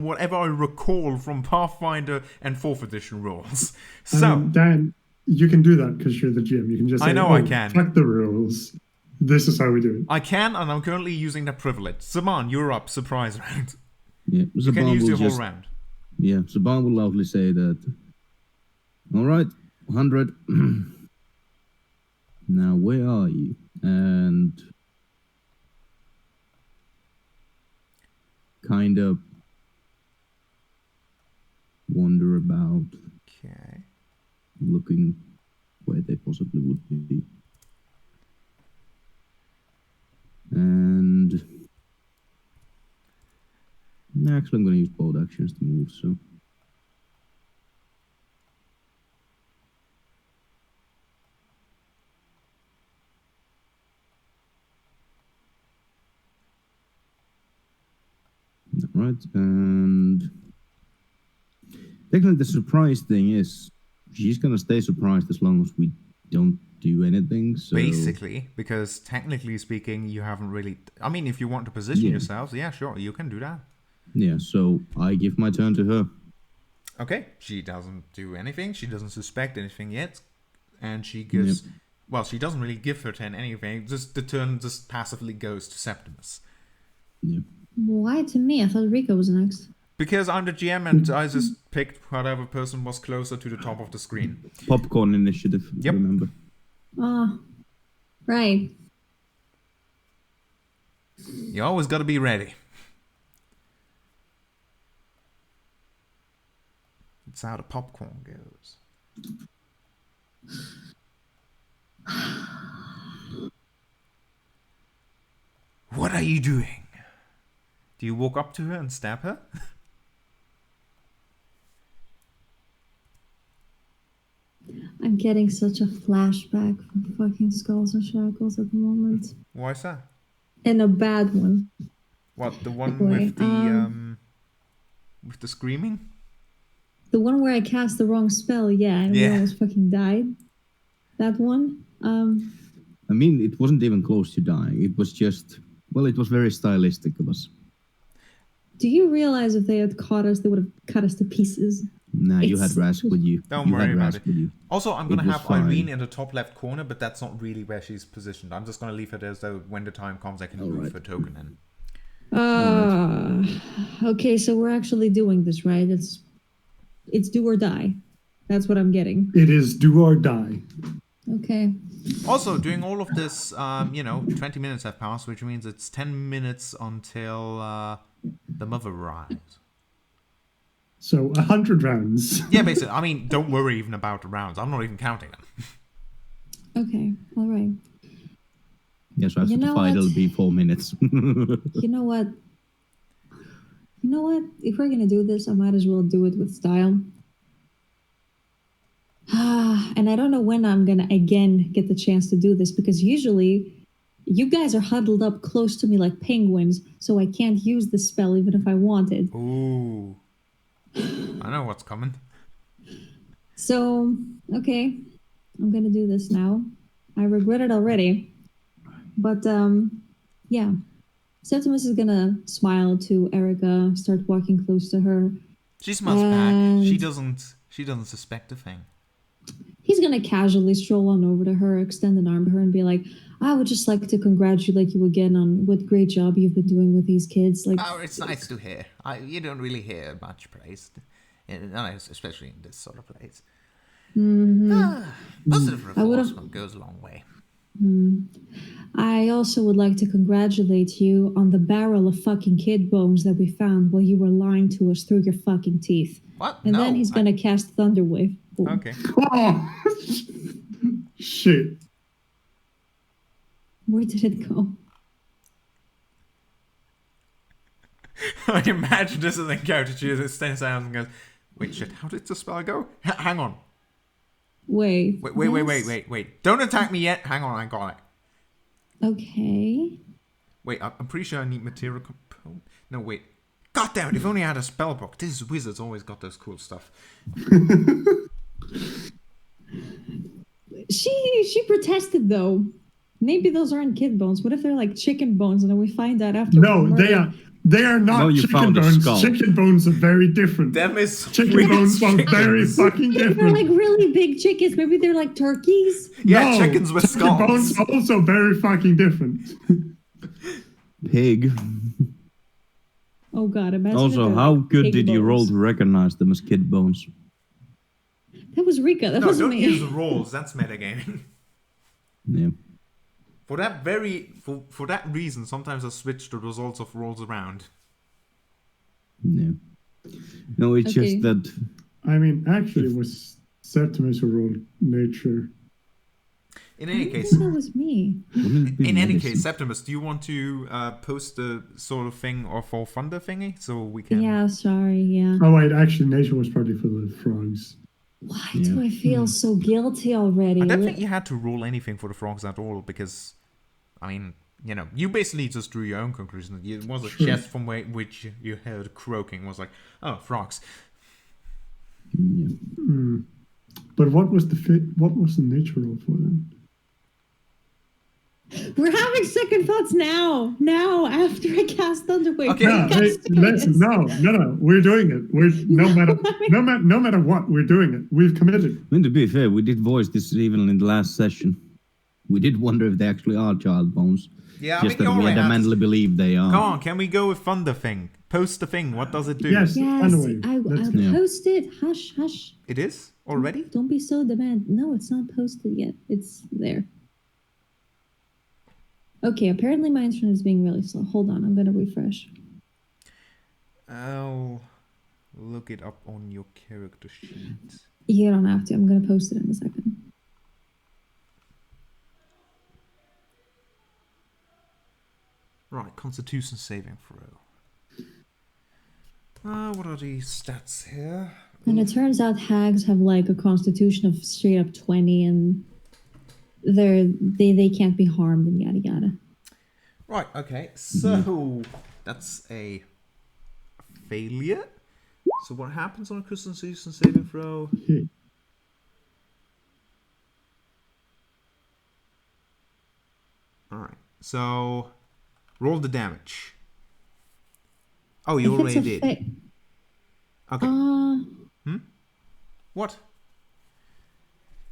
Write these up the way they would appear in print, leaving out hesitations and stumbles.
whatever I recall from Pathfinder and 4th edition rules. So, Dan, you can do that because you're the GM. You can just say, I know I can. Fuck the rules. This is how we do it. I can, and I'm currently using that privilege. Zaman, you're up. Surprise round. Yeah, You can use the whole round. Yeah, Saban will loudly say that. All right, 100. Now, where are you? And kind of wander about, Okay. looking where they possibly would be. And actually, I'm going to use both actions to move, so. Right, and technically the surprise thing is she's gonna stay surprised as long as we don't do anything. So Basically, because technically speaking, you haven't really. I mean, if you want to position yourselves, yeah, sure, you can do that. Yeah, so I give my turn to her. Okay, she doesn't do anything. She doesn't suspect anything yet, and she gives. Yep. Well, she doesn't really give her turn anything. Just the turn just passively goes to Septimus. Yeah. Why to me? I thought Rico was next. Because I'm the GM and I just picked whatever person was closer to the top of the screen. Popcorn initiative, Yep. remember. Oh, right. You always gotta be ready. It's how the popcorn goes. What are you doing? Do you walk up to her and stab her? I'm getting such a flashback from fucking Skulls and Shackles at the moment. Why is that? And a bad one. What, the one Anyway, with the screaming? The one where I cast the wrong spell, yeah, and we Yeah. almost fucking died. That one. I mean, it wasn't even close to dying. It was just, well, it was very stylistic of us. Do you realize if they had caught us, they would have cut us to pieces? Nah, you had It's- Rask with you. Don't you worry had about Rask it. with you. Also, I'm gonna It was have fine. Irene in the top left corner, but that's not really where she's positioned. I'm just gonna leave her there so when the time comes, I can move Alright. her token in. Okay, so we're actually doing this, right? It's do or die. That's what I'm getting. It is do or die. Okay. Also, during all of this, 20 minutes have passed, which means it's 10 minutes until the mother arrives. So 100 rounds. Yeah, basically. I mean, don't worry even about the rounds. I'm not even counting them. Okay. All right. Yeah, so after You the know fight, what? it'll be 4 minutes. You know what? If we're gonna do this, I might as well do it with style. And I don't know when I'm gonna again get the chance to do this because usually you guys are huddled up close to me like penguins, so I can't use the spell even if I wanted. Ooh. I know what's coming. So, okay, I'm gonna do this now. I regret it already. But, yeah. Septimus is gonna smile to Erica, start walking close to her. She smiles back. She And- doesn't suspect a thing. He's gonna casually stroll on over to her, extend an arm to her, and be like, I would just like to congratulate you again on what great job you've been doing with these kids. Like, Oh, it's nice to hear. You don't really hear much praise, especially in this sort of place. Positive reinforcement goes a long way. I also would like to congratulate you on the barrel of fucking kid bones that we found while you were lying to us through your fucking teeth. What? And No. then he's gonna cast Thunderwave. Boom. Okay. Oh, shit. Where did it go? I imagine this is an encounter. She just stands down and goes, "Wait, shit! How did the spell go? Hang on. Wait. Wait! Don't attack me yet. Hang on, I got it. Okay. Wait, I'm pretty sure I need material component. No, wait. God damn it! If only I had a spell book. This wizard's always got those cool stuff. She protested though. Maybe those aren't kid bones. What if they're like chicken bones and then we find out after? No, we they murder- are. They are not Well, you chicken found a bones. skull. Chicken bones are very different. Them is Chicken weird bones are very chickens. fucking They're different. like really big chickens. Maybe they're like turkeys. Yeah, No, chickens with chicken bones skulls. are also very fucking different. Pig. Oh god, imagine. if Also, they're, how like, good pig did you roll bones. to recognize them as kid bones? That was Rika. That No, wasn't don't me. use rolls. That's metagaming. Yeah. For that reason, sometimes I switch the results of rolls around. Yeah. No, it's Okay. just that. I mean, actually, it was Septimus who rolled nature. In I any don't case, think that was me. Wouldn't it be in any medicine? case, Septimus, do you want to post the sort of thing or for thunder thingy so we can? Yeah, sorry. Yeah. Oh wait, actually, nature was probably for the frogs. Why Yeah. do I feel so guilty already? I don't think you had to roll anything for the frogs at all because, I mean, you know, you basically just drew your own conclusion. It was a True. chest from which you heard croaking. Was like, oh, frogs. Yeah. But what was the nature roll for then? We're having second thoughts now. Now, after I cast Thunderwave. Okay. No, hey, listen, no, we're doing it. We're no matter what, we're doing it. We've committed. I mean, to be fair, we did voice this even in the last session. We did wonder if they actually are child bones. Yeah, Just I mean, that you we already had adamantly believe they are. Come on, can we go with thunder thing? Post the thing. What does it do? Yes, Yes, anyway, I let's go. Yeah. posted. Hush, hush. It is already. Don't be so demand. No, it's not posted yet. It's there. Okay, apparently my internet is being really slow. Hold on, I'm gonna refresh. I'll look it up on your character sheet. You don't have to. I'm gonna post it in a second. Right, Constitution saving throw. What are these stats here? And it turns out hags have like a constitution of straight up 20, and they can't be harmed and yada yada. Right, okay, so that's a failure. So what happens on a Constitution saving throw? Okay. Alright, so roll the damage. Oh, you If it's already a did. Okay. What?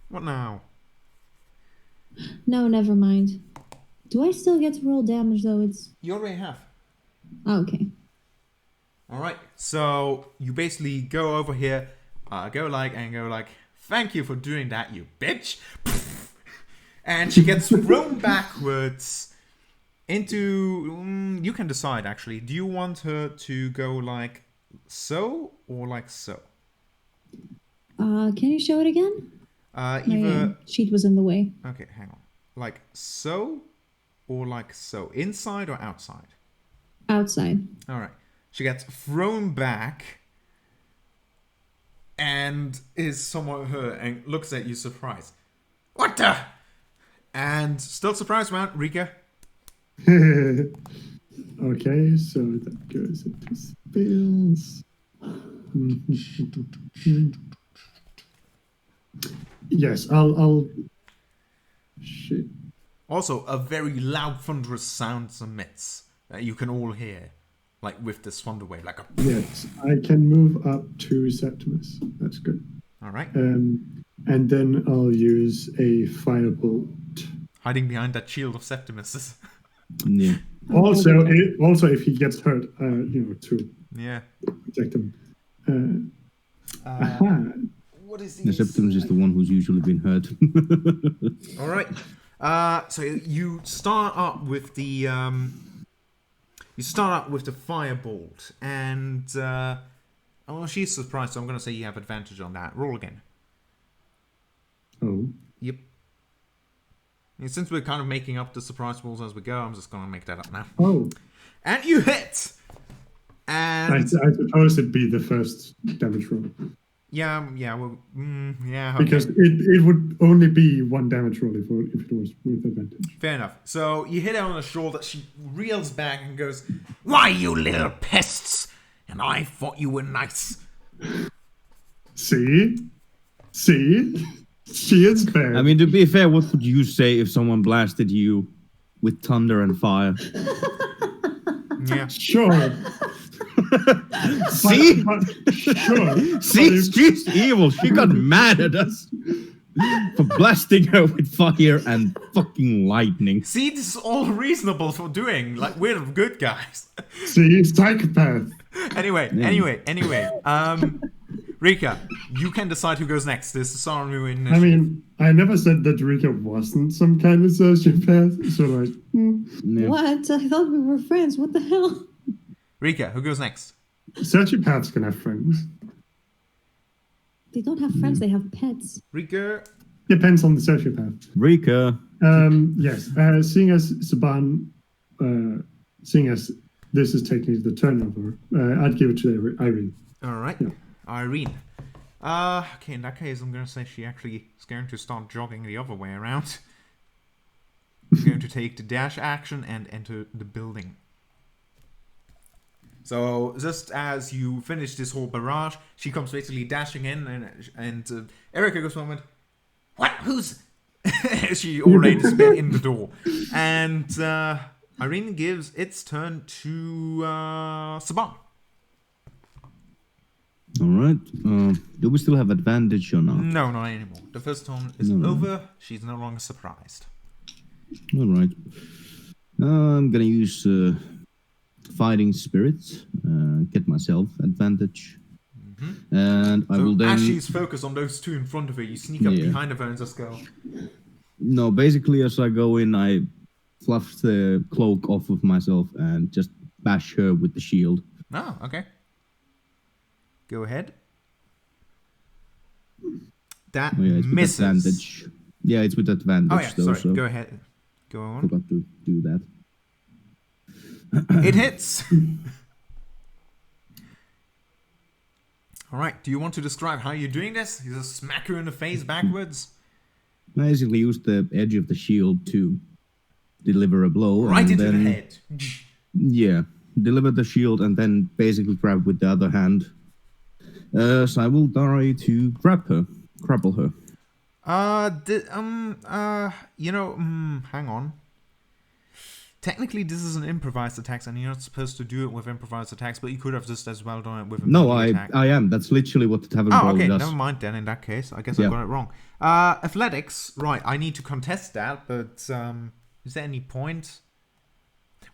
What now? No, never mind. Do I still get to roll damage though? It's You already have. oh, okay. Alright, so you basically go over here, go like, thank you for doing that, you bitch! And she gets thrown backwards into... you can decide, actually. Do you want her to go like so or like so? Can you show it again? My Either... sheet was in the way. Okay, hang on. Like so or like so? Inside or outside? Outside. Alright. She gets thrown back and is somewhat hurt and looks at you surprised. What the? And still surprised, man, Rika. Okay, so that goes into spells. Yes, I'll. Shit. Also, a very loud, thunderous sound emits that you can all hear. Like with this thunder wave, like a... Yes, I can move up to Septimus. That's good. Alright. And then I'll use a firebolt. Hiding behind that shield of Septimus. Yeah. Also, if he gets hurt, to Yeah. protect him. Aha. What is The Septimus is the one who's usually been hurt. Alright. So you start up with the... You start up with the firebolt, and oh, she's surprised, so I'm going to say you have advantage on that. Roll again. Oh. Yep. And since we're kind of making up the surprise rolls as we go, I'm just going to make that up now. Oh. And you hit! And... I suppose it'd be the first damage roll. yeah, well, yeah, okay. Because it would only be one damage roll if it was with advantage. Fair enough. So you hit her on the shoulder, she reels back and goes, "Why, you little pests! And I thought you were nice." See? She is fair. I mean, to be fair, what would you say if someone blasted you with thunder and fire? Yeah. Sure. See? Sure. See, she's evil. She got mad at us for blasting her with fire and fucking lightning. See, this is all reasonable for doing. Like, we're good guys. See, psychopath. Anyway. Rika, you can decide who goes next. This is our new initiative. I mean, I never said that Rika wasn't some kind of sociopath. So like, Yeah. What? I thought we were friends. What the hell? Rika, who goes next? sociopaths can have friends. They don't have friends, they have pets. Rika. Depends on the sociopath. Rika. Yes. Seeing as Saban, seeing as this is technically the turnover, I'd give it to Irene. All right. Yeah. Irene. Okay, in that case, I'm going to say she actually is going to start jogging the other way around. She's going to take the dash action and enter the building. So, just as you finish this whole barrage, she comes basically dashing in, and Erica goes for a moment, "What? Who's..." She already spit in the door. And Irene gives its turn to Saban. Alright. Do we still have advantage or not? No, not anymore. The first turn is No. over. She's no longer surprised. Alright. I'm gonna use fighting spirit, get myself advantage. And I So will then... as she's focused on those two in front of her, you sneak up Yeah. behind of her and just go, No, basically as I go in, I fluff the cloak off of myself and just bash her with the shield. "Oh, okay. Go ahead." That Oh, yeah, it's with misses. advantage. Yeah, it's with advantage Oh yeah, though, sorry. so Go ahead. Go on. forgot to do that. It hits. All right. Do you want to describe how you're doing this? You just smack her in the face backwards, I basically use the edge of the shield to deliver a blow. right and into then, the head. Yeah, deliver the shield and then basically grab with the other hand. So I will try to grapple her. Hang on. Technically, this is an improvised attack, and you're not supposed to do it with improvised attacks, but you could have just as well done it with a No, melee I attack. am. That's literally what the tavern Oh, brawl okay, does. never mind then, in that case. I guess Yeah. I got it wrong. Athletics, right, I need to contest that, but is there any point?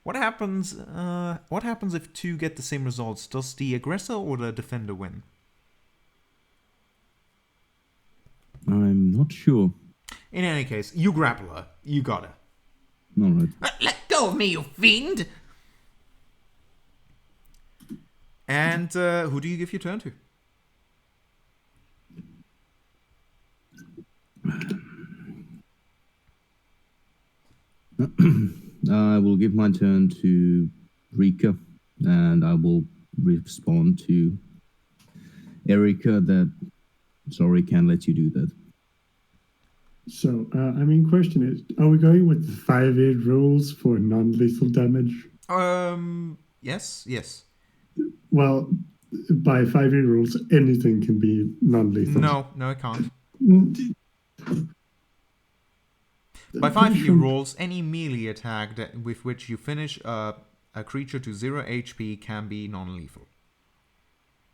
What happens if two get the same results? Does the aggressor or the defender win? I'm not sure. In any case, you grapple her. You got her. Alright. Let go of me, you fiend! And who do you give your turn to? I will give my turn to Rika, and I will respond to Erica that, sorry, can't let you do that. So, question is, are we going with the 5-8 rules for non-lethal damage? Yes. Well, by 5-8 rules, anything can be non-lethal. No, I can't. I'm By 5 pretty E rolls, any melee attack with which you finish a creature to 0 HP can be non-lethal.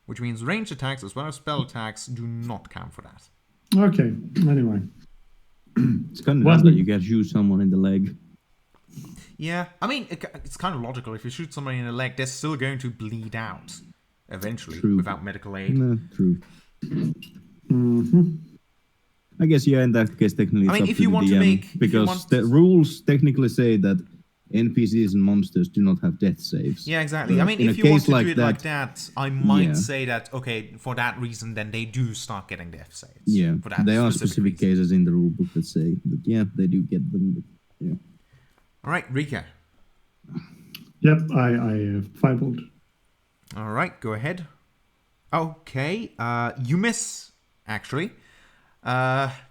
Which means ranged attacks as well as spell attacks do not count for that. Okay, anyway. It's kind of nice that you can shoot someone in the leg. Yeah, I mean, it's kind of logical. If you shoot somebody in the leg, they're still going to bleed out eventually True. without medical aid. No, true. Mm-hmm. I guess, yeah, in that case, technically it's I mean, up if to you the want to DM, make- if you because want- the rules technically say that NPCs and monsters do not have death saves. Yeah, exactly. But I mean, in if a you want case to like do it that, like that, I might Yeah. say that, okay, for that reason, then they do start getting death saves. Yeah, For that there are specific reason. cases in the rulebook that say that, yeah, they do get them. But, yeah. All right, Rika. Yep, I firebolt. All right, go ahead. Okay, you miss, actually.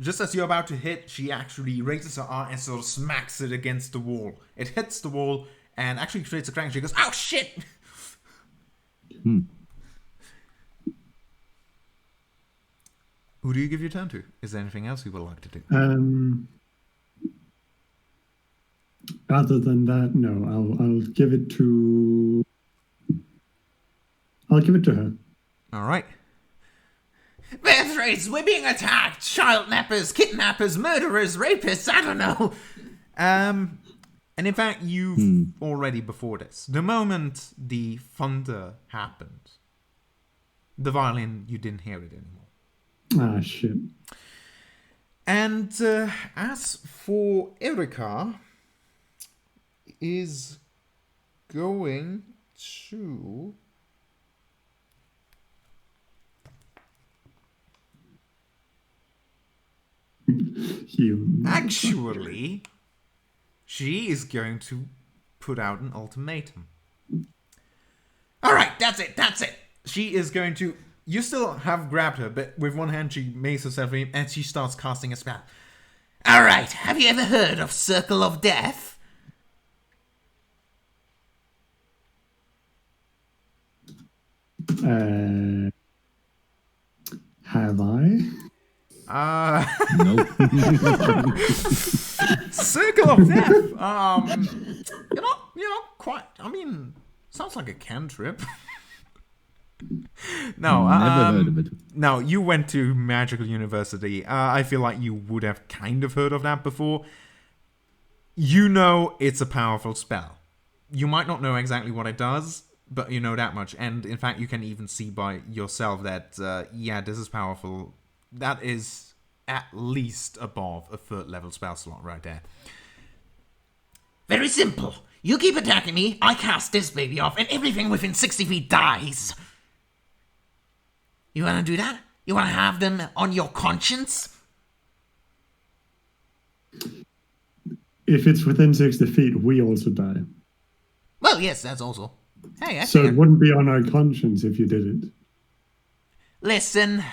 Just as you're about to hit, she actually raises her arm and sort of smacks it against the wall. It hits the wall and actually creates a crack. She goes, "Oh shit!" Who do you give your turn to? Is there anything else you would like to do? Other than that, no. I'll give it to. I'll give it to her. All right. Beatrice, we're being attacked. Child nappers, kidnappers, murderers, rapists. I don't know. And in fact, you've already before this. The moment the thunder happened, the violin, you didn't hear it anymore. Ah, shit. And as for Erika, is going to... Actually, she is going to put out an ultimatum. All right, that's it. She is going to... You still have grabbed her, but with one hand she makes herself in and she starts casting a spell. All right, have you ever heard of Circle of Death? Have I? Nope. Circle of Death. You're not quite. I mean, sounds like a cantrip. No, Never heard of it. No, you went to Magical University. I feel like you would have kind of heard of that before. You know it's a powerful spell. You might not know exactly what it does, but you know that much. And in fact, you can even see by yourself that, this is powerful. That is at least above a 3rd level spell slot right there. Very simple. You keep attacking me, I cast this baby off, and everything within 60 feet dies. You want to do that? You want to have them on your conscience? If it's within 60 feet, we also die. Well, yes, that's also. Hey, So it wouldn't be on our conscience if you did it. Listen,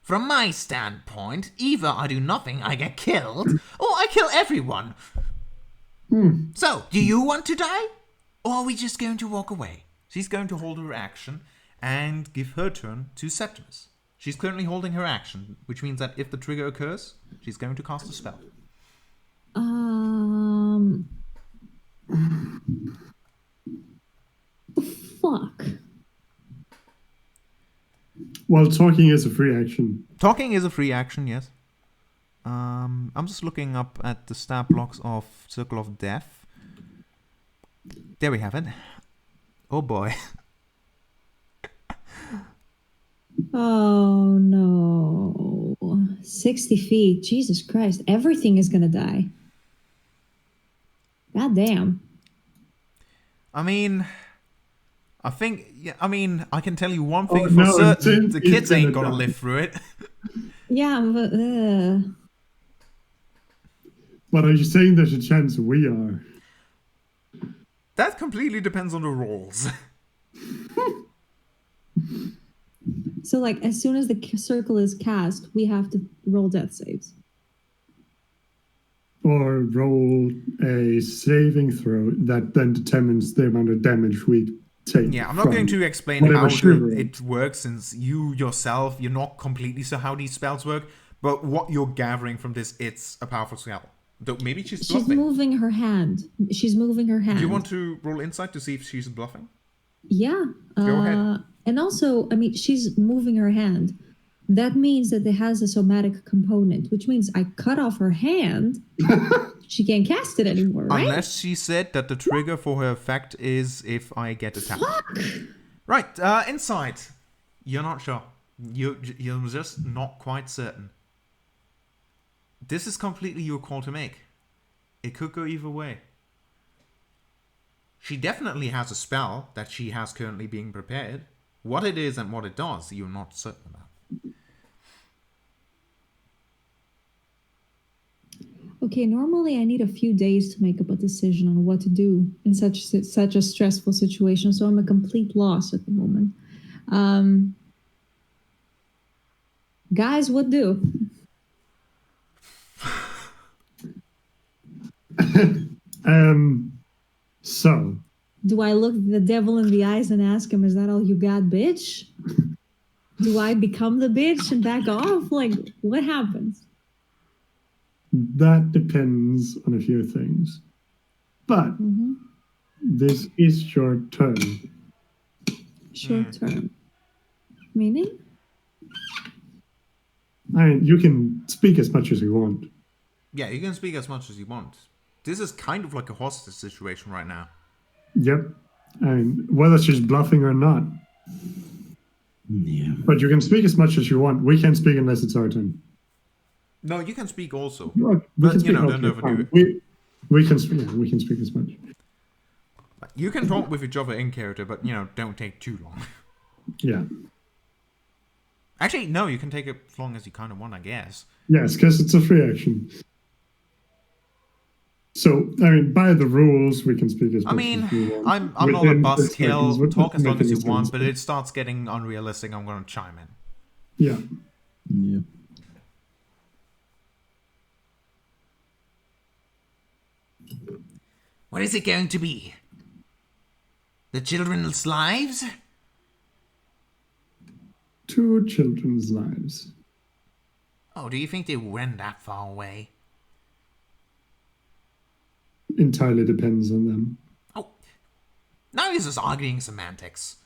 from my standpoint, either I do nothing, I get killed, or I kill everyone. So, do you want to die? Or are we just going to walk away? She's going to hold her action and give her turn to Septimus. She's currently holding her action, which means that if the trigger occurs, she's going to cast a spell. Fuck. Well, talking is a free action. Talking is a free action, yes. I'm just looking up at the stat blocks of Circle of Death. There we have it. Oh boy. Oh no. 60 feet. Jesus Christ. Everything is gonna die. God damn. I mean, I can tell you one thing for certain. The kids ain't gonna live through it. Yeah, but But are you saying there's a chance we are? That completely depends on the rolls. so like as soon as the circle is cast, we have to roll death saves. Or roll a saving throw that then determines the amount of damage we take. Yeah, I'm not going to explain how it works since you yourself, you're not completely sure how these spells work, but what you're gathering from this, it's a powerful spell. Though maybe she's bluffing. She's moving her hand. Do you want to roll insight to see if she's bluffing? Yeah. Go ahead. And also, I mean, she's moving her hand. That means that it has a somatic component, which means I cut off her hand. She can't cast it anymore, right? Unless she said that the trigger for her effect is if I get attacked. Fuck! Right, insight. You're not sure. You're just not quite certain. This is completely your call to make. It could go either way. She definitely has a spell that she has currently being prepared. What it is and what it does, you're not certain about. Okay, normally I need a few days to make up a decision on what to do in such a stressful situation, so I'm a complete loss at the moment. Guys, what do? So. Do I look the devil in the eyes and ask him, is that all you got, bitch? Do I become the bitch and back off? Like, what happens? That depends on a few things. But this is your turn. Short term. Meaning? I mean, you can speak as much as you want. Yeah, you can speak as much as you want. This is kind of like a hostage situation right now. Yep. I mean, whether she's bluffing or not. Yeah. But you can speak as much as you want. We can't speak unless it's our turn. No, you can speak also. We But, can you speak. know, Okay, don't overdo fine. it. We can speak. Yeah, we can speak as much. You can talk with each other in character, but, you know, don't take too long. Yeah. Actually, no, you can take it as long as you kind of want, I guess. Yes, because it's a free action. So, I mean, by the rules, we can speak as much I mean, as we want. I'm not a Within 6 seconds, buzzkill. with Talk as long as you making a want, sense. but it starts getting unrealistic. I'm going to chime in. Yeah. Yeah. What is it going to be? The children's lives? 2 children's lives. Oh, do you think they went that far away? Entirely depends on them. Oh, now you're just arguing semantics.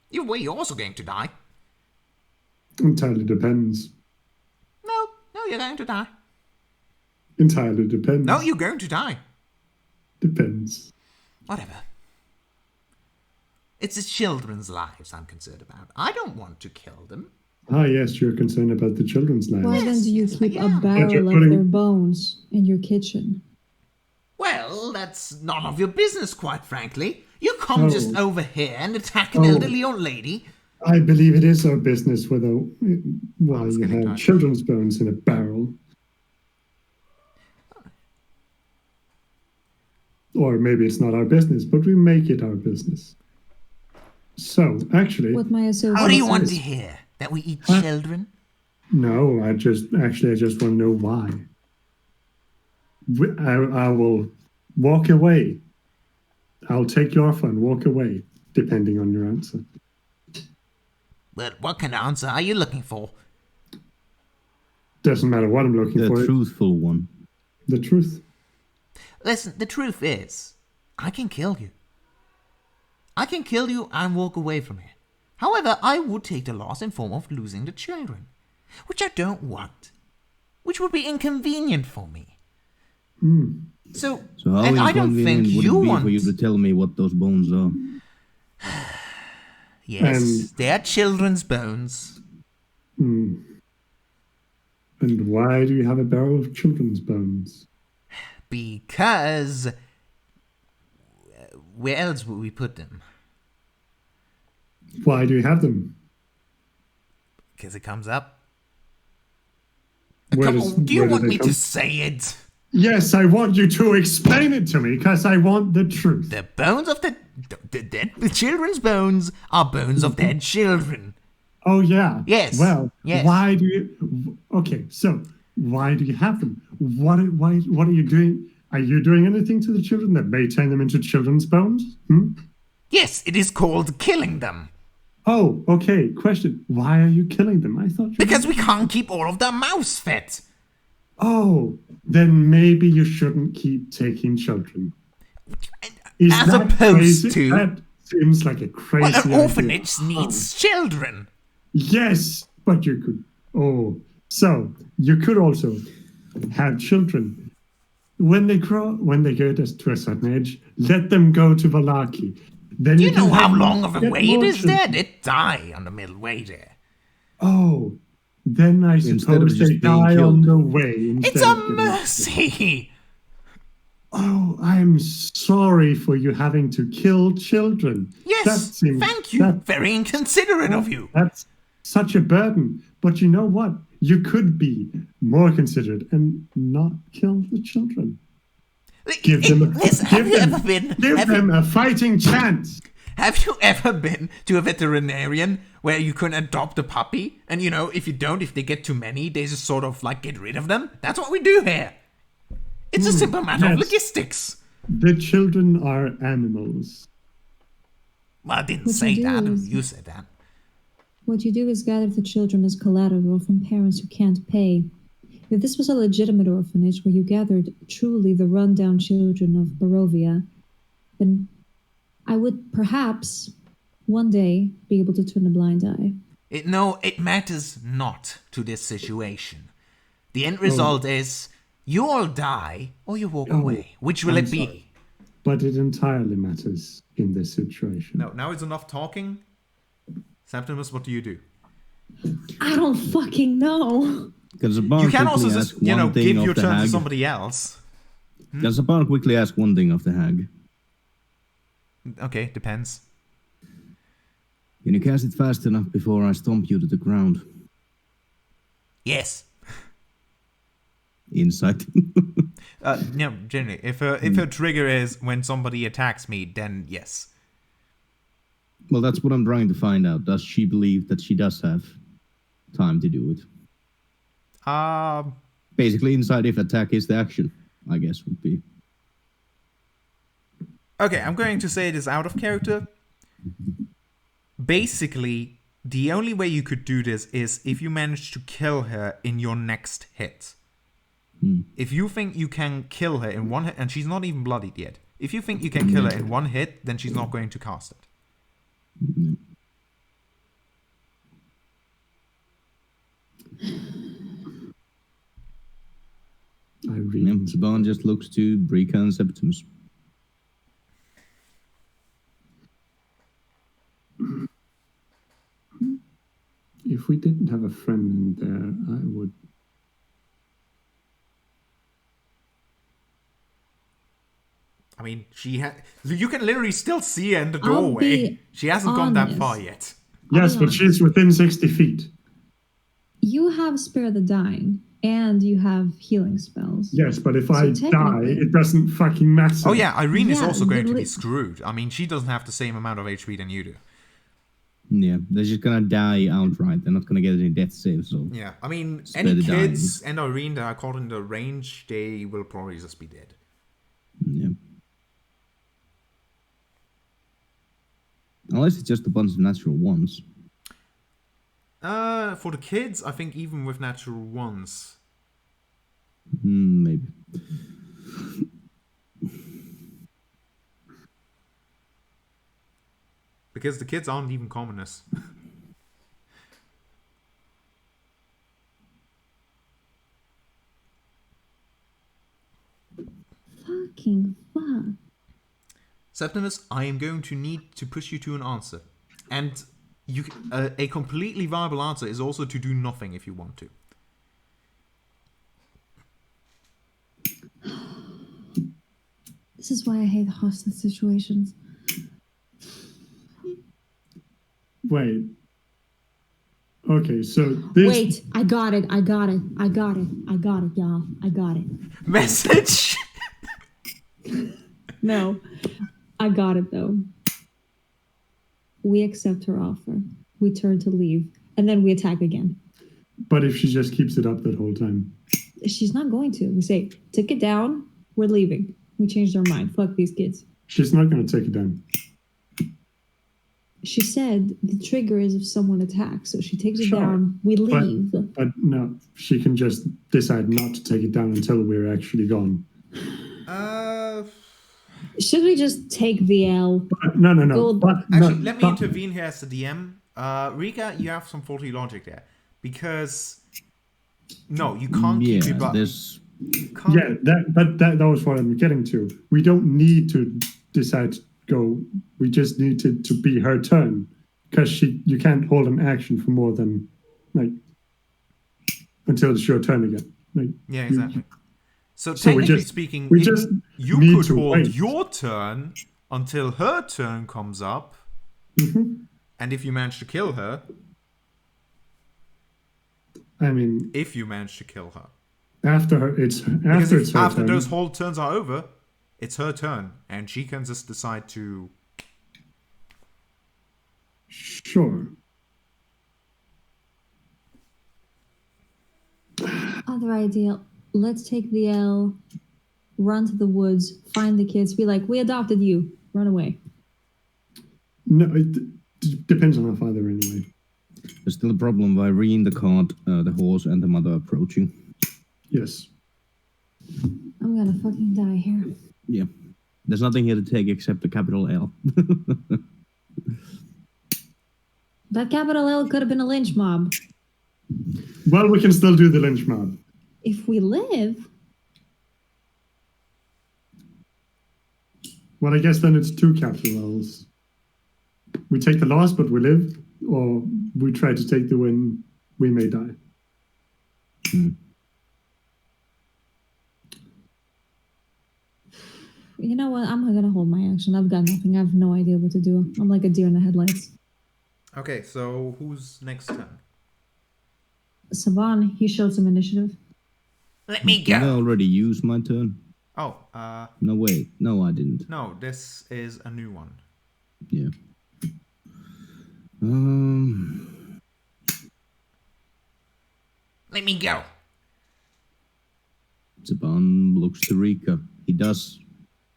You're also going to die. Entirely depends. No, you're going to die. Entirely depends. No, you're going to die. Depends. Whatever. It's the children's lives I'm concerned about. I don't want to kill them. Ah, yes, you're concerned about the children's lives. Why then do you yes, keep I a am. barrel you're of putting- their bones in your kitchen? Well, that's none of your business, quite frankly. You come just Oh. over here and attack an Oh. elderly old lady. I believe it is our business whether it's you getting have tight. children's bones in a barrel. Or maybe it's not our business, but we make it our business. So, actually, What my associate What do you want to says. hear? That we eat Huh? children? no, I just want to know why. I will walk away. I'll take your offer and walk away, depending on your answer. But what kind of answer are you looking for? Doesn't matter what I'm looking The for. truthful one. The truth. Listen, the truth is, I can kill you. I can kill you and walk away from here. However, I would take the loss in form of losing the children, which I don't want, which would be inconvenient for me. So So how and I don't think inconvenient would you it be want. for you to tell me what those bones are? Yes, And- they are children's bones. And why do you have a barrel of children's bones? Because where else would we put them? Why do you have them? Because it comes up. Where Come does- on, do you where do want they me come- to say it? Yes, I want you to explain it to me because I want the truth. The bones of the dead, the children's bones are bones of dead children. Oh yeah. Yes. Well, Yes. why do you? Okay, so why do you have them? What are you doing? Are you doing anything to the children that may turn them into children's bones? Yes, it is called killing them. Oh, okay. Question: why are you killing them? I thought you. Because we can't keep all of their mouths fed. Oh, then maybe you shouldn't keep taking children. Is As that opposed crazy? to- That seems like a crazy. Well, an idea. orphanage needs children. Yes, but you could. Oh, so you could also have children when they get to a certain age. Let them go to Valaki. Then Do you can know how have- long of a get way it more is children. there? They die on the middle way there. Oh, then I Instead of suppose just they being die killed. on the way. It's instead a of getting- mercy. Oh, I'm sorry for you having to kill children. That Yes, seems- thank you. that- Very inconsiderate of you. That's such a burden. But you know what? You could be more considerate and not kill the children. Give them a, Have you ever been? give Have them a fighting chance. Have you ever been to a veterinarian where you can adopt a puppy? And you know, if they get too many, they just sort of like get rid of them? That's what we do here. It's a simple matter of yes. logistics. The children are animals. Well, I didn't What say you do that. is- You said that. What you do is gather the children as collateral from parents who can't pay. If this was a legitimate orphanage where you gathered truly the rundown children of Barovia, then I would perhaps one day be able to turn a blind eye. No, it matters not to this situation. The end result is you all die or you walk away. Which will it be? Sorry. But it entirely matters in this situation. No, now it's enough talking. Septimus, what do you do? I don't fucking know. You can also just, give your turn to somebody else. Can Sabal quickly ask one thing of the hag? Okay, depends. Can you cast it fast enough before I stomp you to the ground? Yes. Insight. No, generally, if her trigger is when somebody attacks me, then yes. Well, that's what I'm trying to find out. Does she believe that she does have time to do it? Basically, inside if attack is the action, I guess would be. Okay, I'm going to say it is out of character. Basically, the only way you could do this is if you manage to kill her in your next hit. If you think you can kill her in one hit, and she's not even bloodied yet. If you think you can kill her in one hit, then she's not going to cast it. Saban just looks to Brika and Septimus. If we didn't have a friend in there, I would. I mean, you can literally still see her in the doorway. She hasn't gone that far yet. Yes, but she's within 60 feet. You have Spare the Dying, and you have healing spells. Yes, but if I die, it doesn't fucking matter. Oh yeah, Irene is also going to be screwed. I mean, she doesn't have the same amount of HP than you do. Yeah, they're just gonna die outright. They're not gonna get any death saves. So yeah, I mean, any kids and Irene that are caught in the range, they will probably just be dead. Yeah. Unless it's just a bunch of natural ones. For the kids, I think even with natural ones. Maybe. Because the kids aren't even commoners. Fucking fuck. Septimus, I am going to need to push you to an answer. And a completely viable answer is also to do nothing if you want to. This is why I hate hostage situations. Wait. Okay, so this... Wait, I got it, y'all. I got it. Message? No. I got it, though. We accept her offer. We turn to leave. And then we attack again. But if she just keeps it up that whole time? She's not going to. We say, take it down. We're leaving. We changed our mind. Fuck these kids. She's not going to take it down. She said the trigger is if someone attacks. So she takes it down. We leave. But no, she can just decide not to take it down until we're actually gone. Should we just take the L? No. Actually, let me intervene here as the DM. Rika, you have some faulty logic there. Because, no, you can't keep it up. Yeah, that was what I'm getting to. We don't need to decide to go. We just need to be her turn. Because you can't hold an action for more than, until it's your turn again. Yeah, exactly. So technically speaking, you could hold your turn until her turn comes up. Mm-hmm. And if you manage to kill her... I mean... If you manage to kill her. After those whole turns are over, it's her turn. And she can just decide to... Sure. Other idea. Let's take the L, run to the woods, find the kids, be like, we adopted you, run away. No, it depends on how far they're away. There's still a problem by Irene, the cart, the horse, and the mother approaching. Yes. I'm gonna fucking die here. Yeah. There's nothing here to take except the capital L. That capital L could have been a lynch mob. Well, we can still do the lynch mob. If we live, Well, I guess then it's 2 capital L's. We take the loss, but we live, or we try to take the win, we may die. you know what? I'm gonna hold my action. I've got nothing. I have no idea what to do. I'm like a deer in the headlights. Okay, so who's next turn? Saban, he showed some initiative. Let me Did I go. already use my turn? Oh, No, wait. No, I didn't. no, this is a new one. Yeah. Let me go. Saban looks to Rika. He does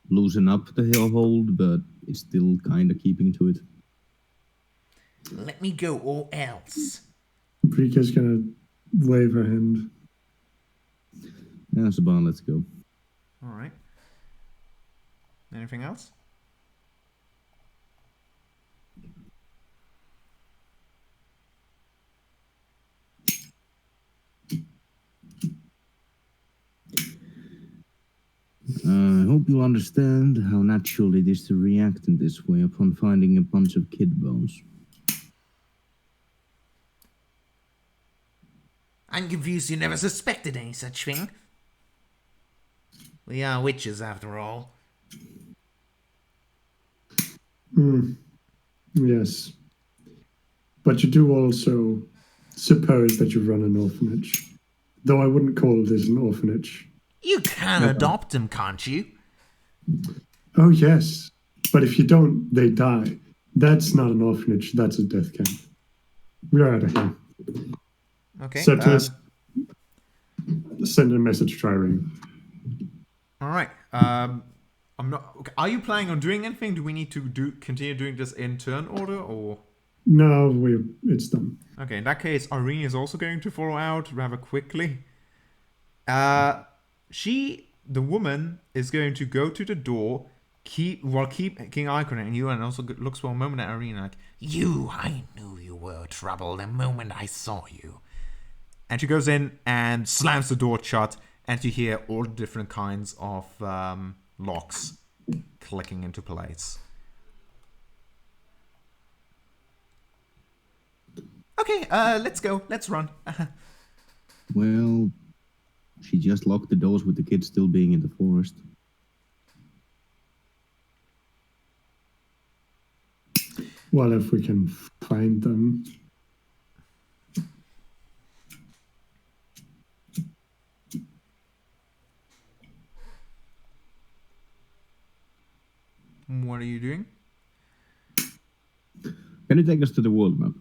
loosen up the hill hold, but is still kind of keeping to it. Let me go or else. Rika's gonna wave her hand. Yeah, Saban, let's go. All right. Anything else? I hope you'll understand how natural it is to react in this way upon finding a bunch of kid bones. I'm confused you never suspected any such thing. We are witches after all. Yes. But you do also suppose that you run an orphanage. Though I wouldn't call this an orphanage. You can adopt them, can't you? Oh, yes. But if you don't, they die. That's not an orphanage. That's a death camp. We're out of here. Okay. So send a message to Irene. All right. I'm not. Okay. Are you planning on doing anything? Do we need to continue doing this in turn order, or? No, it's done. Okay. In that case, Irene is also going to follow out rather quickly. The woman is going to go to the door, keeping eye on you, and also looks for a moment at Irene like, I knew you were trouble the moment I saw you. And she goes in and slams the door shut, and you hear all different kinds of locks clicking into place. Okay, let's go. Let's run. Well, she just locked the doors with the kids still being in the forest. Well, if we can find them. What are you doing? Can you take us to the world map?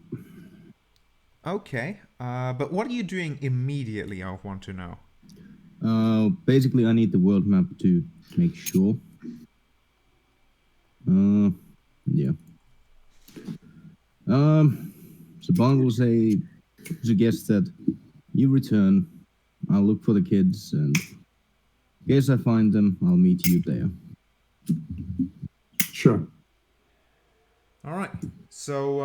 Okay, but what are you doing immediately, I want to know. Basically, I need the world map to make sure. Yeah. Saban will suggest that you return. I'll look for the kids, and in case I find them, I'll meet you there. Sure. All right. So,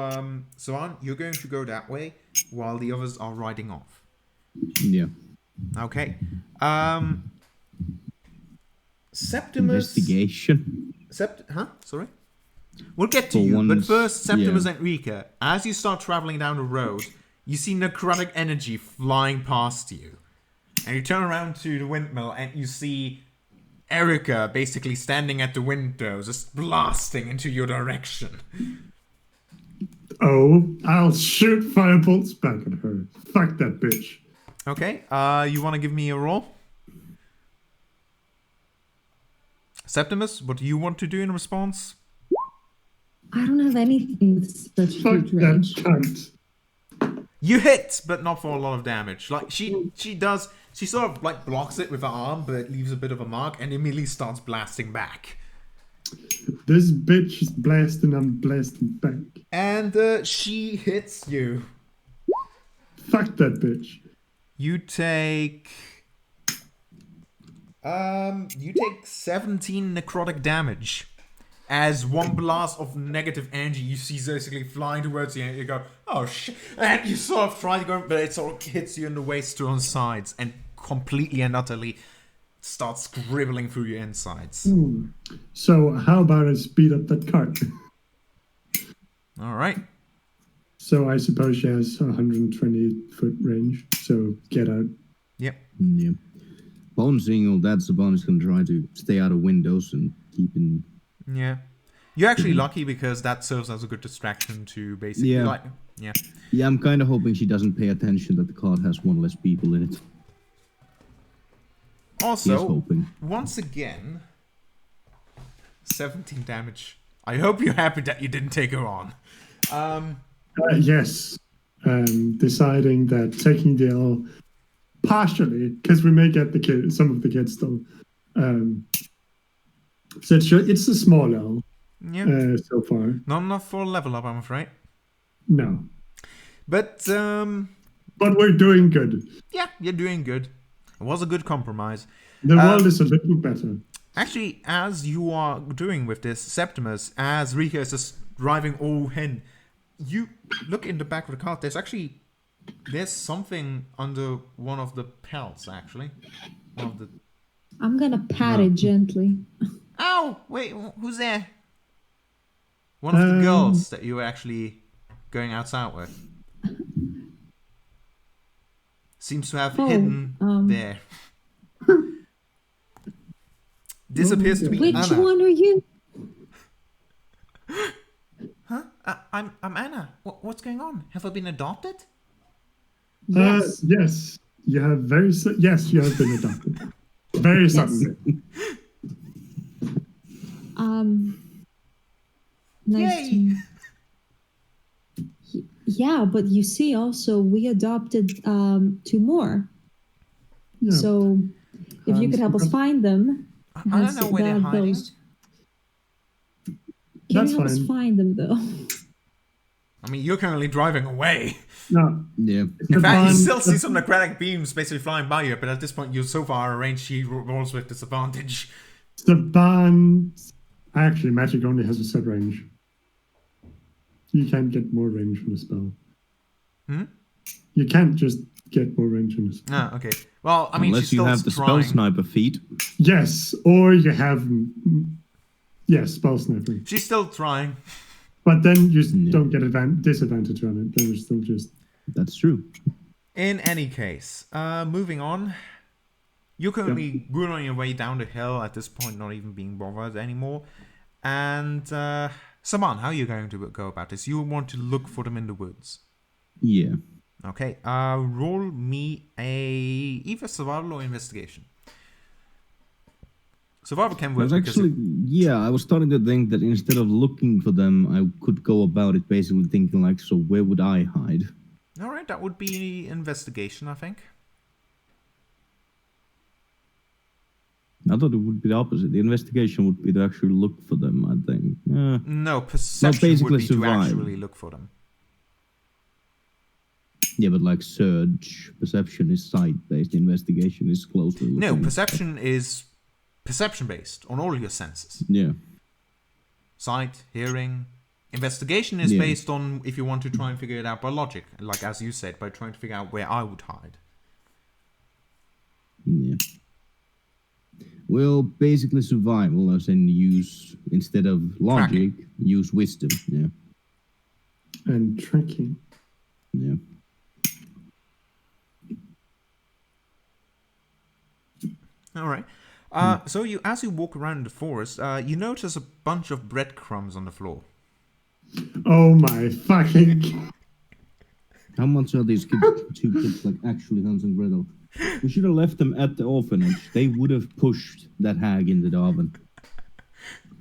you're going to go that way while the others are riding off. Yeah. Okay. Septimus. Investigation. Sorry. We'll get to For you, but once, first, Septimus yeah. and Rika. As you start traveling down the road, you see necrotic energy flying past you, and you turn around to the windmill, and you see Erica basically standing at the window, just blasting into your direction. Oh, I'll shoot firebolts back at her. Fuck that bitch. Okay, you want to give me a roll? Septimus, what do you want to do in response? I don't have anything with such Fuck huge that range. cunt. You hit, but not for a lot of damage. Like, she sort of, like, blocks it with her arm, but it leaves a bit of a mark, and immediately starts blasting back. This bitch is blasting, I'm blasting back. And, she hits you. Fuck that bitch. You take You take 17 necrotic damage. As one blast of negative energy you see basically flying towards you, and you go, oh shit, and you sort of try to go, but it sort of hits you in the waist on the sides, and completely and utterly starts scribbling through your insides. So how about I speed up that cart? Alright. So I suppose she has 120-foot range, so get out. Yep. Yeah. Upon seeing all that, Saban is going to try to stay out of windows and keep in... Yeah. You're actually lucky because that serves as a good distraction to basically Yeah, I'm kind of hoping she doesn't pay attention that the cart has one less people in it. Also, once again, 17 damage. I hope you're happy that you didn't take her on. Yes. Deciding that taking the L partially, because we may get some of the kids still. So it's a small L so far. Not enough for a level up, I'm afraid. No. But we're doing good. Yeah, you're doing good. It was a good compromise. The world is a little better. Actually, as you are doing with this, Septimus, as Rika is just driving all in, you look in the back of the car. There's something under one of the pelts, actually. I'm gonna pat it gently. Ow! Wait, who's there? One of the girls that you were actually going outside with. Seems to have hidden there. This appears to be Which Anna. one are you? Huh? I'm Anna. What's going on? Have I been adopted? Yes. Yes. You have yes, you have been adopted. Very suddenly. Nice Yay. Yeah, but you see, also we adopted 2 more. Yeah. So if you could help us find them, I don't know where they're hiding. Can That's you help us fine. find them though? I mean, you're currently driving away. No. Yeah. In fact, you still see some necrotic beams basically flying by you, but at this point, you're so far out of range, she rolls with disadvantage. The band. Actually, magic only has a set range. You can't get more range from a spell. You can't just get more range from a spell. Ah, okay. Well, I mean, Unless she's you still have the trying. spell sniper feat. Yes, or you have. Yes, spell sniper. She's still trying. But then you don't get disadvantage on it. Then it's still just. That's true. In any case, moving on. You're currently good on your way down the hill at this point, not even being bothered anymore. And Saman, how are you going to go about this? You want to look for them in the woods. Yeah. Okay. Roll me either survival or investigation. Survival can I work. was actually, I was starting to think that instead of looking for them, I could go about it basically thinking like, so where would I hide? All right, that would be investigation, I think. I thought it would be the opposite. The investigation would be to actually look for them, I think. No, perception would basically be to survive. actually look for them. Yeah, but like search, perception is sight-based, investigation is closely looking. No, perception is perception-based on all your senses. Yeah. Sight, hearing. Investigation is based on if you want to try and figure it out by logic. Like as you said, by trying to figure out where I would hide. Yeah. Well, basically survival, as in use, instead of logic, use wisdom. Yeah. And tracking. Yeah. All right. So as you walk around the forest, you notice a bunch of breadcrumbs on the floor. Oh my fucking. How much are these two kids like actually Hans and Gretel? We should have left them at the orphanage. They would have pushed that hag into the oven.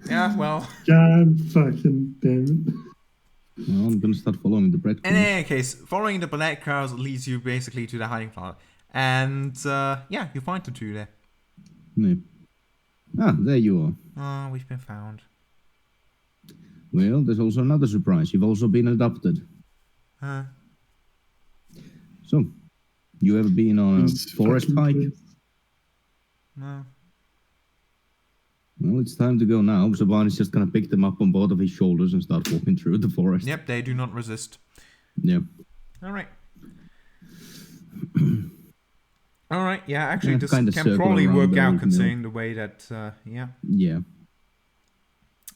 Yeah, well. God fucking damn it. Well, I'm gonna start following the In breadcrumbs. any case, following the breadcrumbs leads you basically to the hiding spot. And you find the two there. Yeah. Ah, there you are. Oh, we've been found. Well, there's also another surprise. You've also been adopted. So, you ever been on a These forest fucking hike? kids. No. Well, it's time to go now. Saban is just gonna pick them up on both of his shoulders and start walking through the forest. Yep, they do not resist. Yeah. All right. All right. Yeah, actually, this kinda can circle probably around work the out old considering the way that, yeah. Yeah.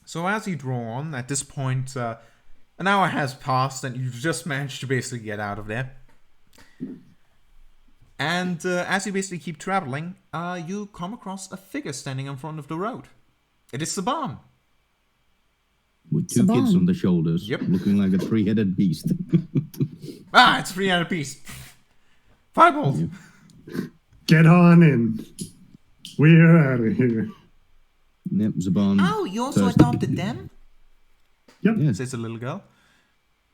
So as you draw on, at this point, an hour has passed and you've just managed to basically get out of there. And as you basically keep traveling, you come across a figure standing in front of the road. It is Saban. With two kids Saban. on the shoulders, Yep. looking like a three-headed beast. Ah, it's 3 out of piece. Fireball. Yeah. Get on in. We're out of here. Yep, Saban. Oh, you also first- adopted them? Yep. Yes. Says a little girl.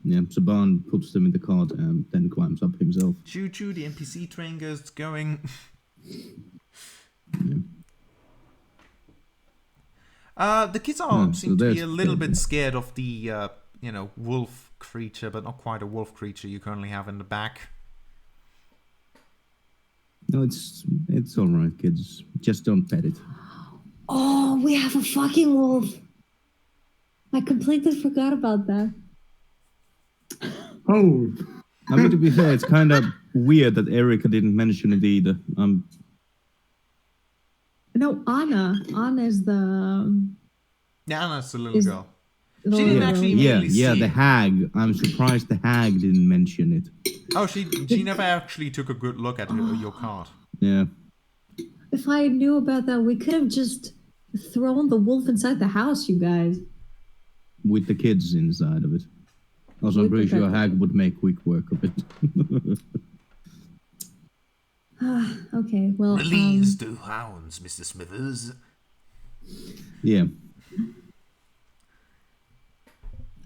Yeah, Saban puts them in the cart and then climbs up himself. Choo choo, the NPC train goes going. The kids so seem to be they're a little scared. bit scared of the, wolf creature, but not quite a wolf creature you currently have in the back. No, it's all right, kids. Just don't pet it. Oh, we have a fucking wolf. I completely forgot about that. Oh, I mean, to be fair, it's kind of weird that Erica didn't mention it either. No, Anna. Anna's the. Yeah, that's the little Is- girl. the She didn't little actually girl. Yeah, immediately yeah, see the it. hag. I'm surprised the hag didn't mention it. Oh, she never actually took a good look at your card. Yeah. If I knew about that, we could have just thrown the wolf inside the house, you guys. With the kids inside of it. Also, I'm With pretty the sure pet. hag would make quick work of it. Okay, well. Release the hounds, Mr. Smithers. Yeah.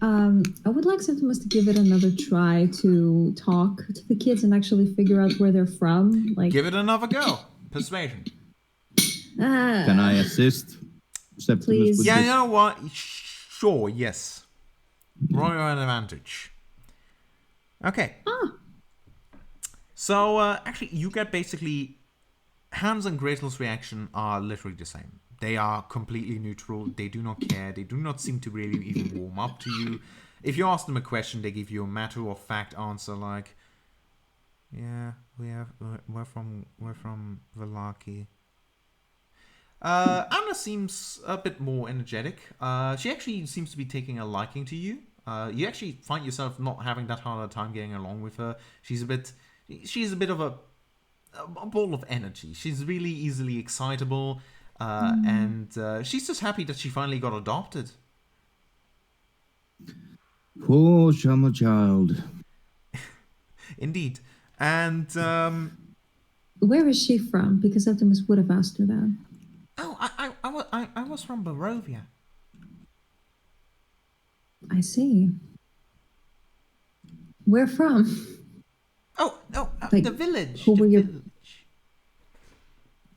I would like Septimus to give it another try to talk to the kids and actually figure out where they're from. Like, Give it another go. Persuasion. Can I assist Septimus Please. with Yeah, this? you know what? Sure, yes. Roll your own advantage. Okay. So, actually, you get basically... Hans and Gretel's reaction are literally the same. They are completely neutral. They do not care. They do not seem to really even warm up to you. If you ask them a question, they give you a matter-of-fact answer like, "Yeah, we're from Valaki." Anna seems a bit more energetic. She actually seems to be taking a liking to you. You actually find yourself not having that hard a time getting along with her. She's a bit of a ball of energy. She's really easily excitable, and she's just happy that she finally got adopted. Poor summer child. Indeed. And where is she from? Because Septimus would have asked her that. I was from Barovia. I see. Where from? Oh no, Like, the village. who the were your- village.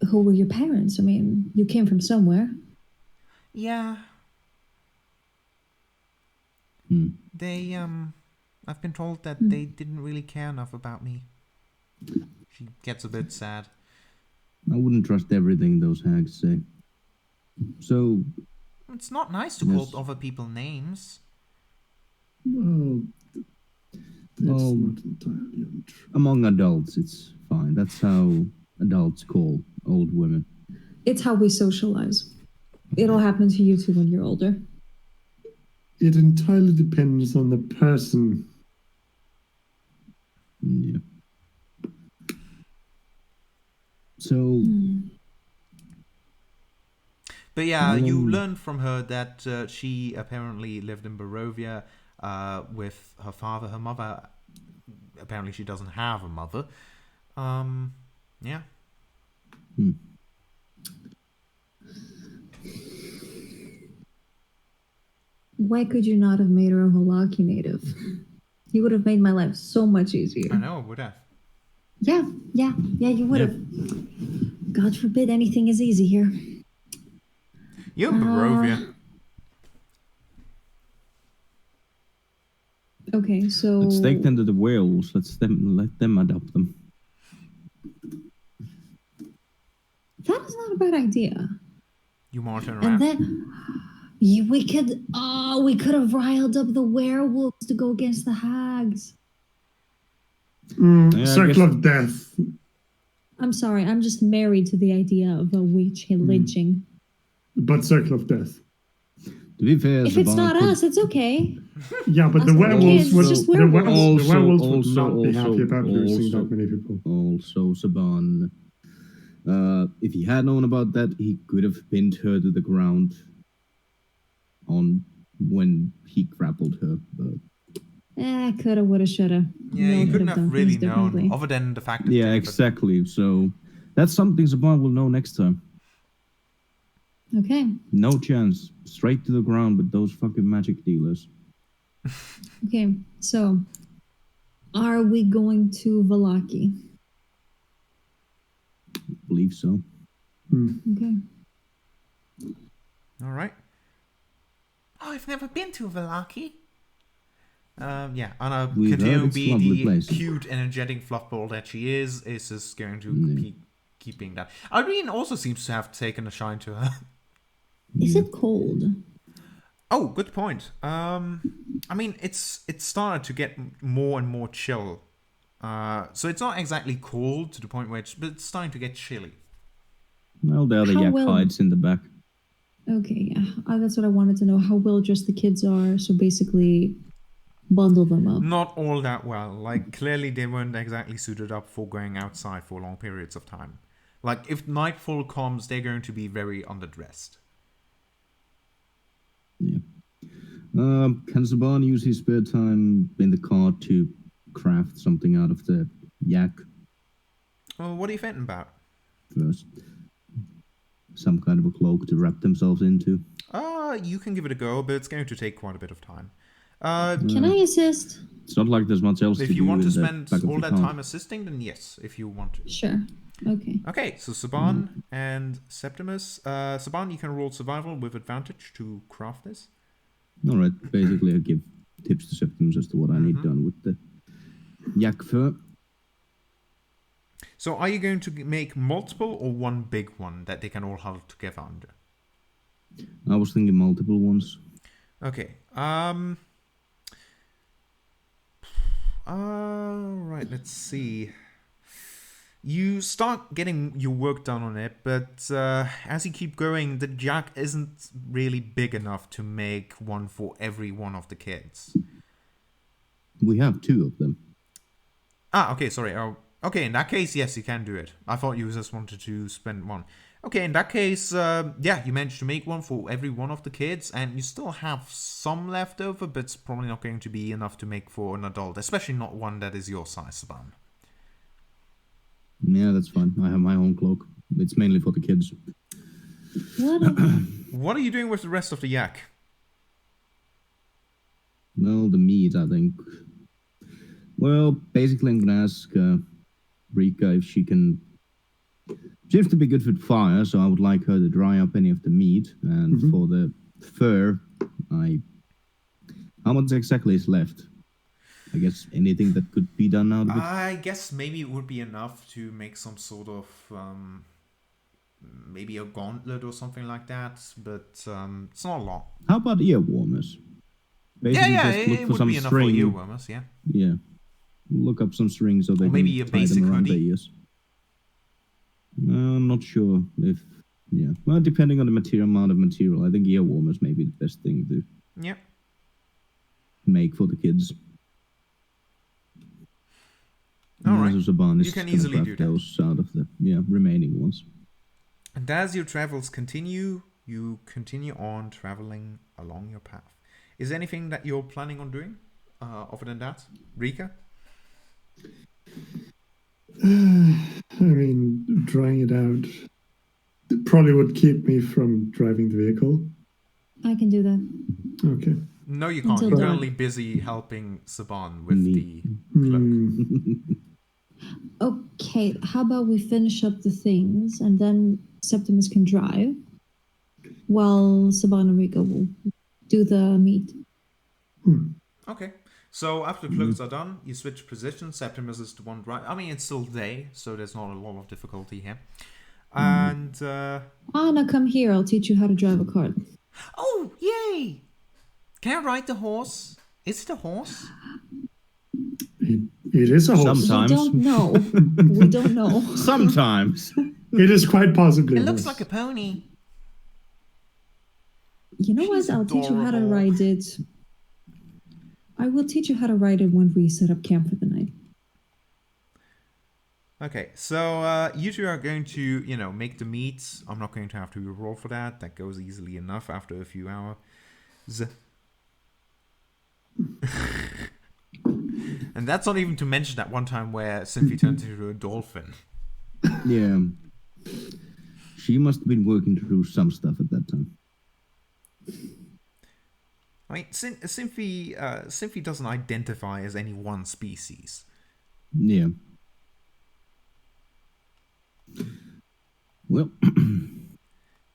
Who were your parents? I mean, you came from somewhere. Yeah. Hmm. They I've been told that they didn't really care enough about me. She gets a bit sad. I wouldn't trust everything those hags say. So, It's not nice to Yes. call other people names. well, that's Oh. not entirely untrue. among adults, it's fine. That's how adults call old women. It's how we socialize. It'll happen to you too when you're older. It entirely depends on the person. Yeah. So, But yeah, you Mm. learned from her that she apparently lived in Barovia with her father. Her mother, apparently she doesn't have a mother. Yeah. Why could you not have made her a Holaki native? You would have made my life so much easier. I know, would have. Yeah, you would Yeah. have. God forbid anything is easy here. You're in Barovia. Okay, so let's take them to the werewolves. Let them adopt them. that is not a bad idea. You want to turn And around? then we could have riled up the werewolves to go against the hags. Yeah, I Circle guess- of Death. I'm sorry, I'm just married to the idea of a witch lynching. But Circle of Death. To be fair, If it's Saban not could- us, it's okay. Yeah, but Us the and the werewolves kids, would just the werewolves. werewolves would Also- not be also- happy about losing also- that many people. Also, Saban, if he had known about that, he could have pinned her to the ground on when he grappled her. But Coulda, woulda, shoulda. Yeah, We all you could couldn't done have things really differently. known, other than the fact that yeah, Jennifer- exactly. So that's something Saban will know next time. Okay. No chance. Straight to the ground with those fucking magic dealers. Okay. So, are we going to Valaki? Believe so. Okay. All right. Oh, I've never been to Valaki. Yeah, Anna, We've continue heard to it's be lovely the place. cute, energetic fluffball that she is just going to keep keeping that. Irene also seems to have taken a shine to her. Is it cold? Oh, good point. I mean, it's started to get more and more chill. So it's not exactly cold to the point where but it's starting to get chilly. Well, there the How yak well- hides in the back. Okay, yeah. That's what I wanted to know. How well dressed the kids are. So basically, bundle them up. Not all that well. Like, clearly they weren't exactly suited up for going outside for long periods of time. Like, if nightfall comes, they're going to be very underdressed. Yeah. Can Saban use his spare time in the car to craft something out of the yak Well, what are you thinking about? first? Some kind of a cloak to wrap themselves into. You can give it a go, but it's going to take quite a bit of time. Can I assist? It's not like there's much else to If do you want to in the spend back of all the that car. time assisting, then yes, if you want to. Sure. Okay. Okay, so Saban and Septimus. Saban, you can roll survival with advantage to craft this. All right. Basically, I give tips to Septimus as to what I need done with the yak fur. So are you going to make multiple or one big one that they can all huddle together under? I was thinking multiple ones. Okay. Right, let's see. You start getting your work done on it, but as you keep going, the jack isn't really big enough to make one for every one of the kids. We have two of them. Ah, okay, sorry. Oh, okay, in that case, yes, you can do it. I thought you just wanted to spend one. Okay, in that case, yeah, you managed to make one for every one of the kids, and you still have some left over, but it's probably not going to be enough to make for an adult, especially not one that is your size, Saban. Yeah, that's fine. I have my own cloak. It's mainly for the kids. What? What are you doing with the rest of the yak? Well, the meat, I think. Well, basically, I'm gonna ask Rika if she can. She has to be good with fire, so I would like her to dry up any of the meat. And for the fur, how much exactly is left? I guess anything that could be done out of it. I guess maybe it would be enough to make some sort of, maybe a gauntlet or something like that, but it's not a lot. How about ear warmers? Basically, Yeah, just look it for would some be enough string. for earwormers, yeah. Yeah. Look up some string so they Or maybe can a tie basic them around hoodie. their ears. I'm not sure if, yeah. Well, depending on the amount of material, I think ear warmers may be the best thing to Yeah. make for the kids. All right. So Saban is You can gonna easily craft do that. those out of the remaining ones. And as your travels continue, you continue on traveling along your path. Is there anything that you're planning on doing other than that? Rika? I mean, drying it out probably would keep me from driving the vehicle. I can do that. Okay. No, you can't. Until You're dawn. currently busy helping Saban with Me. the cloak. Okay, how about we finish up the things and then Septimus can drive while Saban and Rika will do the meat. Okay. So after the cloaks are done, you switch positions. Septimus is the one driving. I mean, it's still day, so there's not a lot of difficulty here. And Anna, come here. I'll teach you how to drive a cart. oh, yay! Can I ride the horse? Is it a horse? It is a horse. Sometimes. We don't know. We don't know. Sometimes. It is quite possibly. It a looks horse. like a pony. You know She's what? I'll teach you how to adorable. ride it. I will teach you how to ride it when we set up camp for the night. Okay, so you two are going to, make the meat. I'm not going to have to roll for that. That goes easily enough after a few hours. And that's not even to mention that one time where Cynthia turned into a dolphin. Yeah. She must have been working through some stuff at that time. I mean, Cynthia doesn't identify as any one species. Yeah. Well, In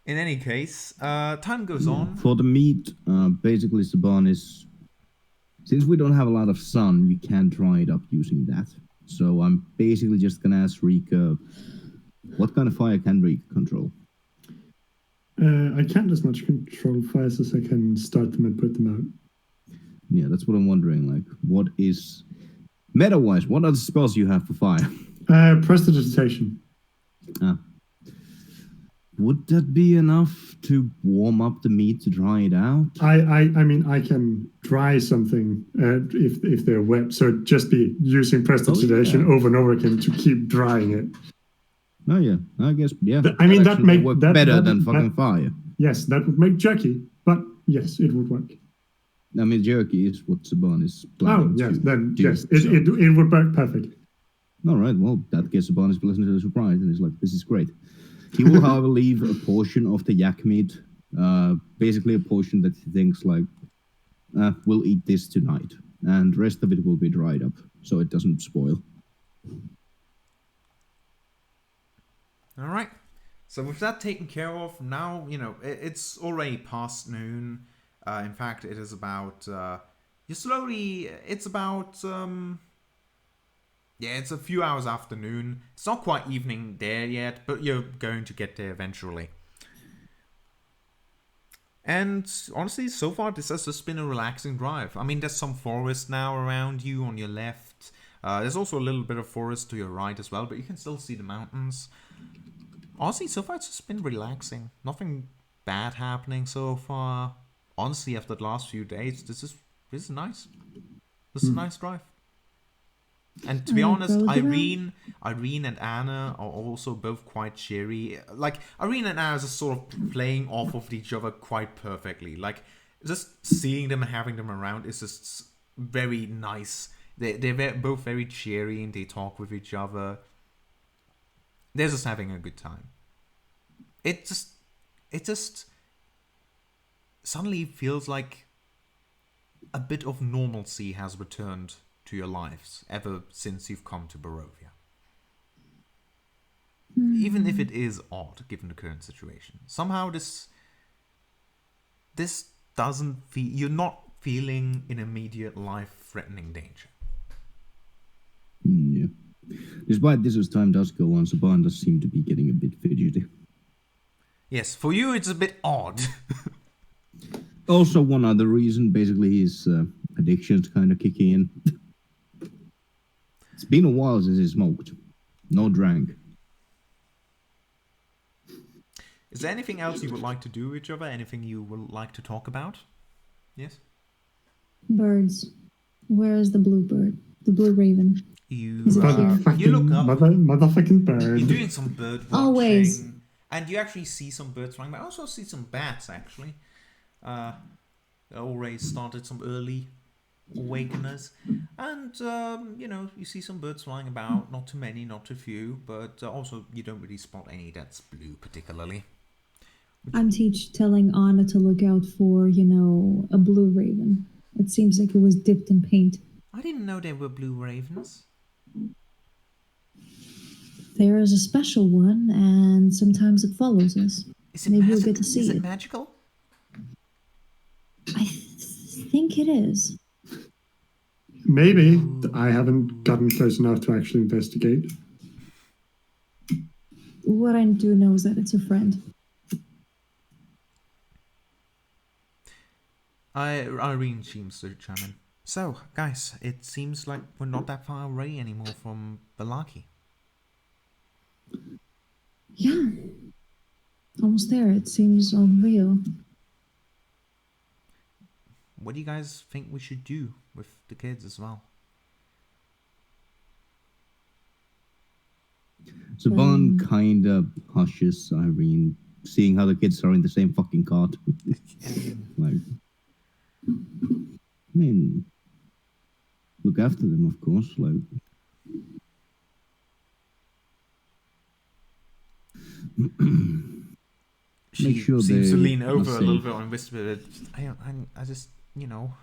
any case, time goes on. for the meat, basically Saban is... Since we don't have a lot of sun, we can't dry it up using that. So I'm basically just gonna ask Rika, what kind of fire can Rika control? I can't as much control fires as I can start them and put them out. Yeah, that's what I'm wondering. Like, what is... Meta-wise, what are the spells you have for fire? Prestidigitation. Ah. Would that be enough to warm up the meat to dry it out? I mean, I can dry something if they're wet. So it'd just be using prestidigitation yeah. over and over again to keep drying it. Oh yeah, I guess yeah. I mean, that actually make- work that- better that- than that- fucking fire. Yes, that would make jerky, but yes, it would work. I mean, jerky is what Saban is Oh, planning yes, to then do, yes, so- it would work perfect. All right, well, that gives Saban is pleasantly the surprise, and he's like, "This is great." He will, however, leave a portion of the yak meat, basically a portion that he thinks like, we'll eat this tonight, and the rest of it will be dried up so it doesn't spoil. All right. So with that taken care of, now, it's already past noon. In fact, it is about, it's about, it's a few hours after noon. It's not quite evening there yet, but you're going to get there eventually. And honestly, so far, this has just been a relaxing drive. I mean, there's some forest now around you on your left. There's also a little bit of forest to your right as well, but you can still see the mountains. Honestly, so far, it's just been relaxing. Nothing bad happening so far. Honestly, after the last few days, this is nice. This is a nice drive. And to be honest, Irene and Anna are also both quite cheery. Like, Irene and Anna are just sort of playing off of each other quite perfectly. Like, just seeing them and having them around is just very nice. They're both very cheery and they talk with each other. They're just having a good time. It just suddenly feels like a bit of normalcy has returned to your lives ever since you've come to Barovia. Even if it is odd, given the current situation. Somehow this doesn't feel... You're not feeling in immediate life-threatening danger. Yeah. Despite this, as time does go on, Saban does seem to be getting a bit fidgety. Yes, for you it's a bit odd. Also, one other reason, basically, his addictions kind of kicking in. It's been a while since he smoked. No drank. Is there anything else you would like to do with each other? Anything you would like to talk about? Yes? Birds. Where is the blue bird? The blue raven. You Is it here? you look up. Motherfucking bird. You're doing some bird watching. Always. And you actually see some birds flying. But I also see some bats, actually. They already started some early awakeners. And, you see some birds flying about. Not too many, not too few. But also, you don't really spot any that's blue, particularly. I'm telling Anna to look out for, a blue raven. It seems like it was dipped in paint. I didn't know there were blue ravens. There is a special one, and sometimes it follows us. Is it Maybe we'll magic? get to see Is it it. magical? I think it is. Maybe. I haven't gotten close enough to actually investigate. what I do know is that it's a friend. Irene seems to chime in. So, guys, it seems like we're not that far away anymore from Balaki. Yeah. Almost there. It seems unreal. What do you guys think we should do with the kids as well? Saban kind of hushes Irene, seeing how the kids are in the same fucking cart. Like, I mean, look after them, of course. Like, She make sure seems to they lean are over a little safe. bit and whisper, I just, you know.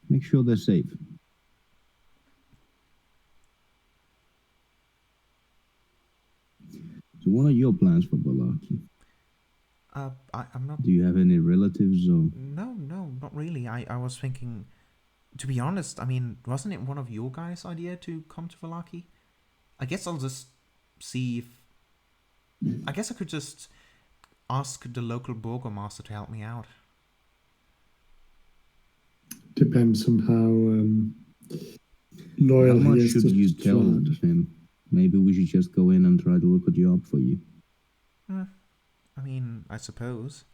Make sure they're safe. So, what are your plans for Balaki? I'm not. Do you have any relatives or? No, not really. I was thinking, to be honest, I mean, wasn't it one of your guys' idea to come to Valaki? I guess I'll just see if. I guess I could just ask the local burgomaster to help me out. Depends on how loyal How much he is should to you tell Strahd. him? Maybe we should just go in and try to look a job for you. I mean, I suppose.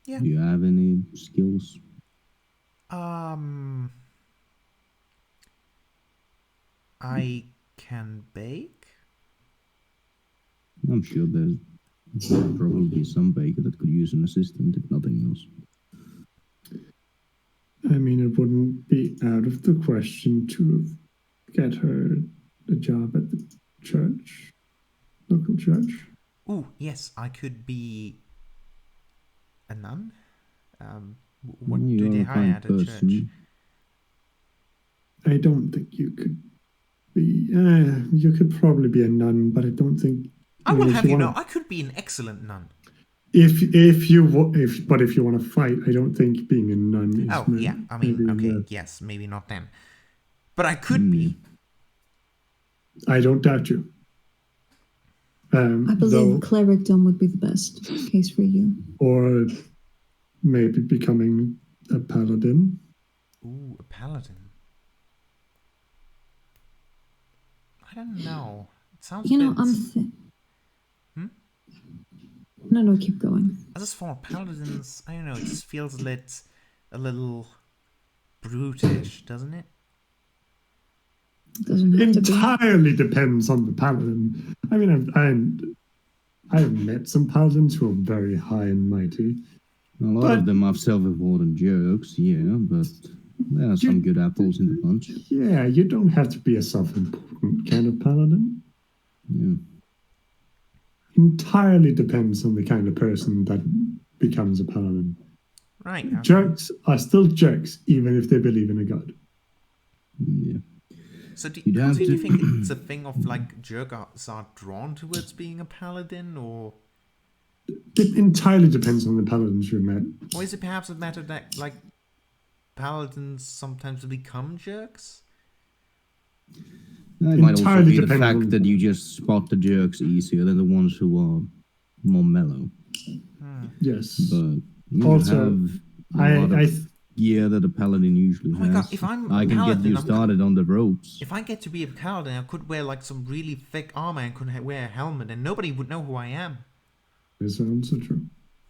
Yeah. Do you have any skills? I can bake. I'm sure there's probably some baker that could use an assistant, if nothing else. I mean, it wouldn't be out of the question to get her a job at the church, local church. Ooh, yes, I could be a nun. What do You're they a hire fine at a church? person. I don't think you could be. You could probably be a nun, but I don't think. I will if have you know, wanna- I could be an excellent nun. If you want to fight, I don't think being a nun is. Oh, yeah, I mean, okay, yes, maybe not then. But I could be. I don't doubt you. I believe clericdom would be the best case for you. Or maybe becoming a paladin. Ooh, a paladin. I don't know. It sounds You know, bit... No, keep going. I just thought paladins, I don't know, it just feels a little brutish, doesn't it? Doesn't have to be. Entirely depends on the paladin. I mean, I've met some paladins who are very high and mighty. A lot of them are self-important jerks, yeah, but there are some good apples in the bunch. Yeah, you don't have to be a self-important kind of paladin. Yeah. Entirely depends on the kind of person that becomes a paladin. Right. Okay. Jerks are still jerks, even if they believe in a god. Yeah. So do you think it's a thing of like jerks are drawn towards being a paladin, or It entirely depends on the paladins you've met. or is it perhaps a matter that like paladins sometimes become jerks? It might also Entirely be the depending on- fact that you just spot the jerks easier than the ones who are more mellow. Yes. But you Also, have a lot of gear that a paladin usually Oh my has. god, if I'm I a can get paladin, you started on the ropes. If I get to be a paladin, I could wear like some really thick armor and could wear a helmet, and nobody would know who I am. This is also true.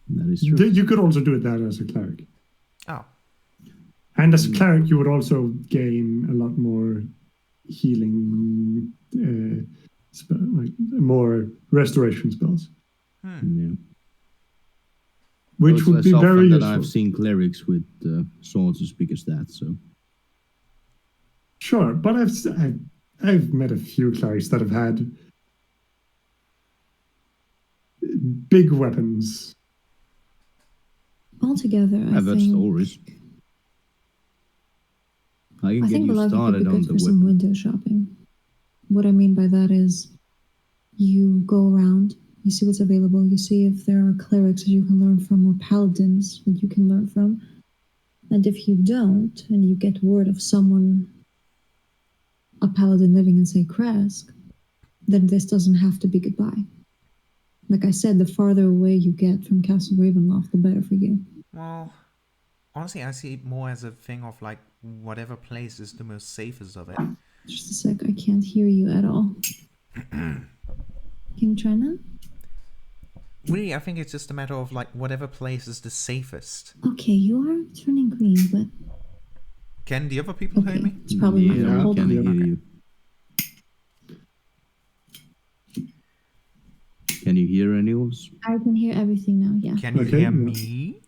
That is true. You could also do that as a cleric. Oh. And as a cleric, you would also gain a lot more healing, like more restoration spells, Yeah. which It's would less be often very that useful. I've seen clerics with swords as big as that, so. Sure, but I've met a few clerics that have had big weapons. Altogether, I've heard think stories. I can I get think you Balaki could started be on good the for some weapon. window shopping. What I mean by that is you go around, you see what's available, you see if there are clerics that you can learn from or paladins that you can learn from. And if you don't, and you get word of someone a paladin living in, say, Kresk, then this doesn't have to be goodbye. Like I said, the farther away you get from Castle Ravenloft, the better for you. Well, honestly, I see it more as a thing of like whatever place is the most safest of it. Just a sec, I can't hear you at all. Can you try now? Really, I think it's just a matter of like whatever place is the safest. Okay, you are turning green, but Can the other people hear okay, me? it's probably my Yeah, fault. I Hold can on. hear you. Can you hear any of us? I can hear everything now. Yeah, Can you Okay, hear yeah. me?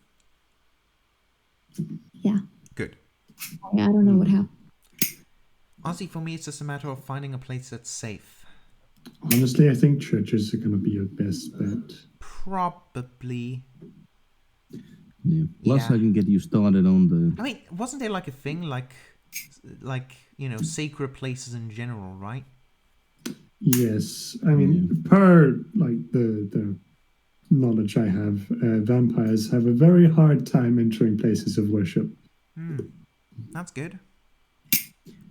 yeah. Good. I don't know what happened. Honestly, for me, it's just a matter of finding a place that's safe. Honestly, I think churches are going to be your best bet. Probably. Yeah. Plus, Yeah. I can get you started on the. I mean, wasn't there like a thing like you know, sacred places in general, right? Yes, I mean, per like the knowledge I have, vampires have a very hard time entering places of worship. That's good.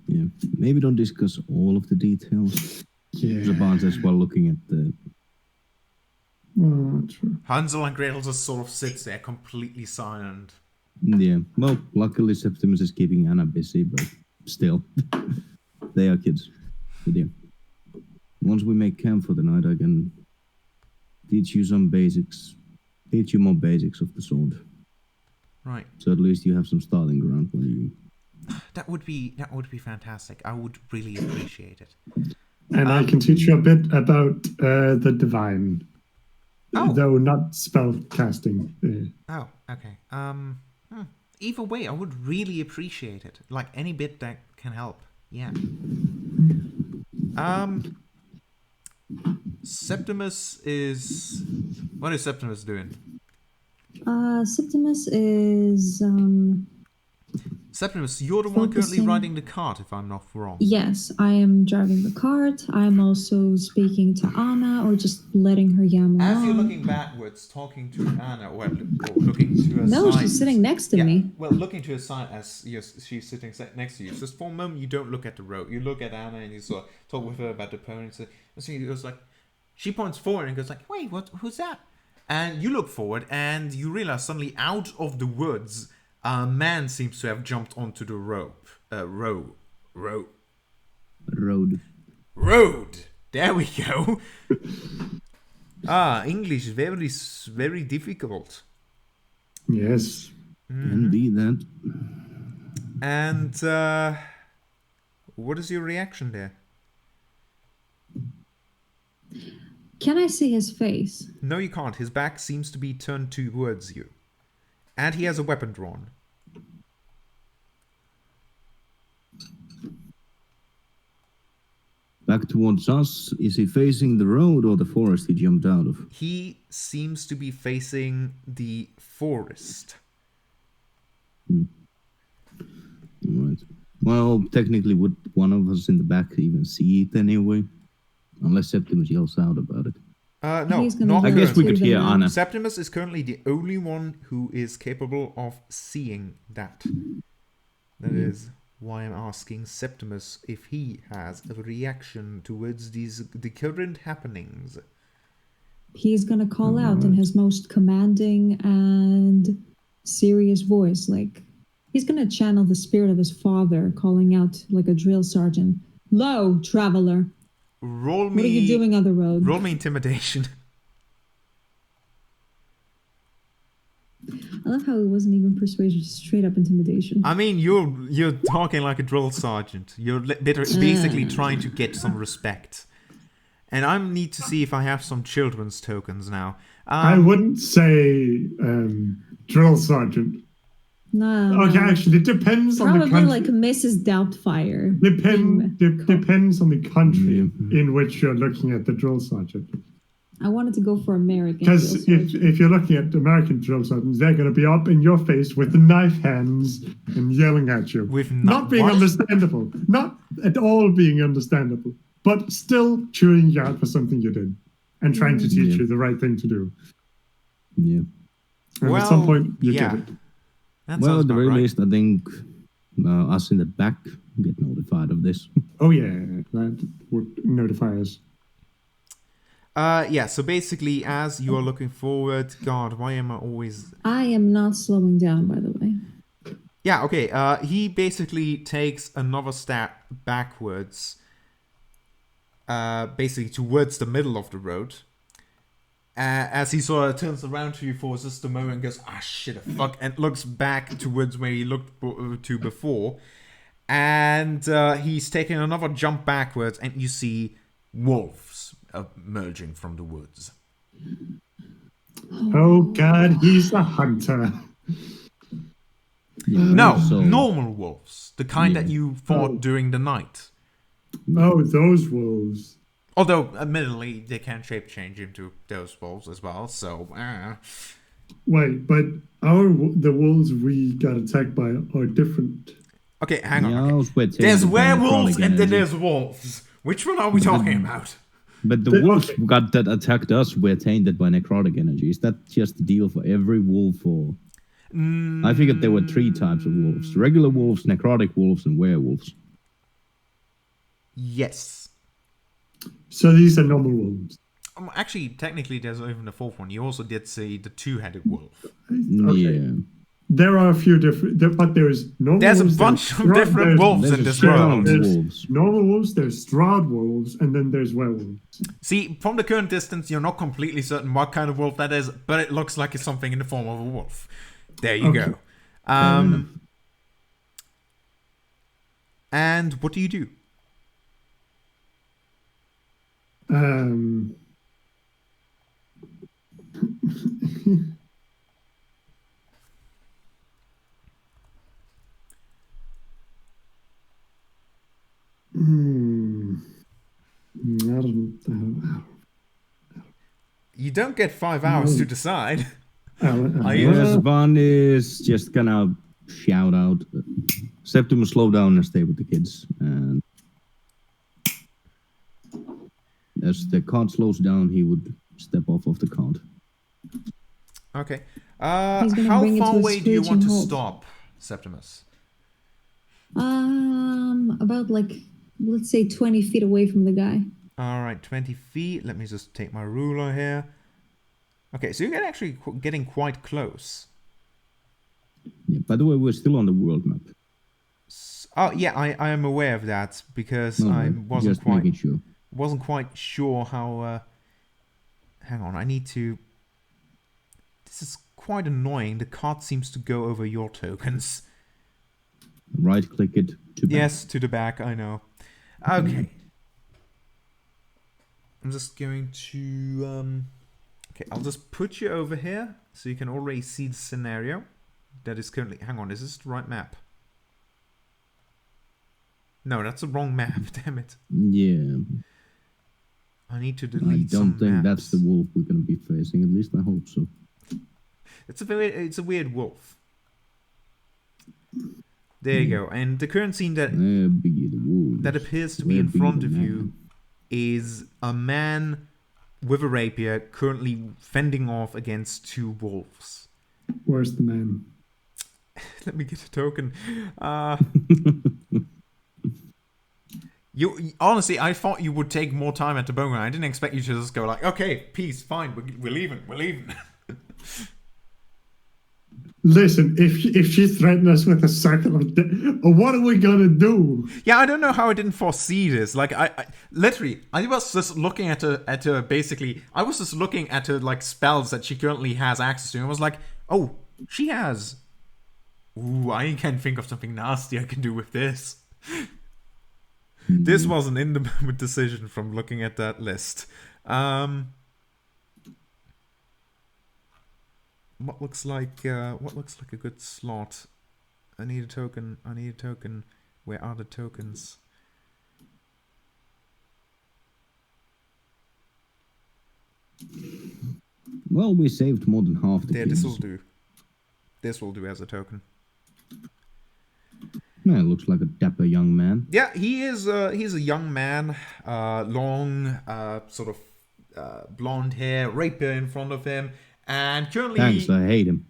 Yeah. Maybe don't discuss all of the details. Yeah, Zaban's as well looking at the. well, true. Hansel and Gretel just sort of sits there completely silent. Yeah. Well, luckily Septimus is keeping Anna busy, but still, they are kids. But yeah. Once we make camp for the night, I can teach you some basics. Teach you more basics of the sword. Right. So at least you have some starting ground when you. That would be fantastic. I would really appreciate it. And I can teach you a bit about the divine, Oh. though not spell casting. Oh, okay. Either way, I would really appreciate it. Like any bit that can help. Yeah. Septimus is. What is Septimus doing? Septimus is Septimus, you're the one currently Focusing- riding the cart, if I'm not wrong. yes, I am driving the cart. I'm also speaking to Anna or just letting her yam As along. you're looking backwards, talking to Anna, or looking to her No, side. she's sitting next to me. Well, looking to her side as she's sitting next to you. Just for a moment, you don't look at the road. You look at Anna and you sort of talk with her about the pony. So she goes like, she points forward and goes like, "Wait, what? Who's that?" And you look forward and you realize suddenly out of the woods, a man seems to have jumped onto the road. There we go. English very difficult. Yes. Can be that. And what is your reaction there? Can I see his face? No, you can't. His back seems to be turned towards you. And he has a weapon drawn. Back towards us. Is he facing the road or the forest he jumped out of? He seems to be facing the forest. Alright. Well, technically, would one of us in the back even see it anyway? Unless Septimus yells out about it. No, He's gonna not I yell guess we to could them hear now. Anna. Septimus is currently the only one who is capable of seeing that. That is why I'm asking Septimus if he has a reaction towards the current happenings. He's gonna call out in his most commanding and serious voice. Like, he's gonna channel the spirit of his father, calling out like a drill sergeant. "Lo, traveler, Roll me. what are you doing on the road?" Roll me intimidation. I love how it wasn't even persuasion, just straight up intimidation. I mean, you're talking like a drill sergeant. You're basically trying to get some respect. And I need to see if I have some children's tokens now. I wouldn't say drill sergeant. No. Okay, actually, it depends on the Probably country. like Mrs. Doubtfire. Depends on the country Yeah. in which you're looking at the drill sergeant. I wanted to go for American. drill Because sergeant. if you're looking at American drill sergeants, they're going to be up in your face with the knife hands and yelling at you. With not being what? understandable. Not at all being understandable. But still chewing you out for something you did. And trying to teach you the right thing to do. Yeah. And at some point, you yeah. get it. That Well, sounds at the about very right. least, I think us in the back get notified of this. Oh yeah, that would notify us. Yeah, so basically, as you're looking forward, God, why am I always... I am not slowing down, by the way. Yeah, okay, he basically takes another step backwards, basically towards the middle of the road. As he sort of turns around to you for just a moment and goes, ah, shit, fuck, and looks back towards where he looked to before. And he's taking another jump backwards, and you see wolves emerging from the woods. Oh God, he's a hunter. Yeah, No, so- normal wolves. The kind Yeah. that you fought Oh. during the night. Oh, those wolves. Although, admittedly, they can shape change into those wolves as well, so... Wait, but the wolves we got attacked by are different. Okay, hang on. Yeah, Okay. we're tainted There's by werewolves necrotic and then energy. there's wolves. Which one are we talking about? But the Okay. wolves that attacked us were tainted by necrotic energy. Is that just the deal for every wolf, or? I figured there were 3 types of wolves: regular wolves, necrotic wolves, and werewolves. Yes. So these are normal wolves. Actually, technically, there's even a 4th one. You also did say the 2-headed wolf. Okay. Yeah. There are a few different, but there's normal There's a wolves, bunch there's of different there's- wolves There's in a this shit ton world. of There's wolves. normal wolves, there's Stroud wolves, and then there's werewolves. See, from the current distance, you're not completely certain what kind of wolf that is, but it looks like it's something in the form of a wolf. There you Okay. go. And what do you do? I don't. You don't get 5 hours to decide. Are you- Yes, Van is just gonna shout out, Septimus, slow down and stay with the kids. And as the cart slows down, he would step off of the cart. Okay. He's gonna How bring it far to a away do you want to screeching halt. stop, Septimus? About like, let's say 20 feet away from the guy. Alright, 20 feet. Let me just take my ruler here. Okay, so you're actually getting quite close. Yeah, by the way, we're still on the world map. Oh, yeah, I am aware of that because I Alright, wasn't just making quite sure. sure how. Hang on, I need to. This is quite annoying. The card seems to go over your tokens. Right click it to back. Yes, to the back. I know. Okay. I'm just going to. Okay, I'll just put you over here so you can already see the scenario that is currently. Hang on, is this the right map? No, that's the wrong map. Damn it! Yeah, I need to I delete don't some think maps. that's the wolf we're gonna be facing. At least I hope so. It's a weird wolf. There you go. And the current scene that There be the wolves. that appears to be Where in be front the of you man? is a man with a rapier currently fending off against 2 wolves. Where's the man? Let me get a token. You honestly, I thought you would take more time at the bone. I didn't expect you to just go like, okay, peace, fine, we're leaving. Listen, if she threatened us with a circle of death, what are we gonna do? Yeah, I don't know how I didn't foresee this. Like, I literally, I was just looking at her. Basically, I was just looking at her like spells that she currently has access to, and I was like, oh, she has. Ooh, I can think of something nasty I can do with this. This wasn't in the moment decision from looking at that list. What looks like a good slot? I need a token. Where are the tokens? Well, we saved more than half the There, kids. this will do. This will do as a token. Yeah, looks like a dapper young man. Yeah, he is. He's a young man, long, sort of blonde hair, rapier in front of him, and currently Thanks, I hate him.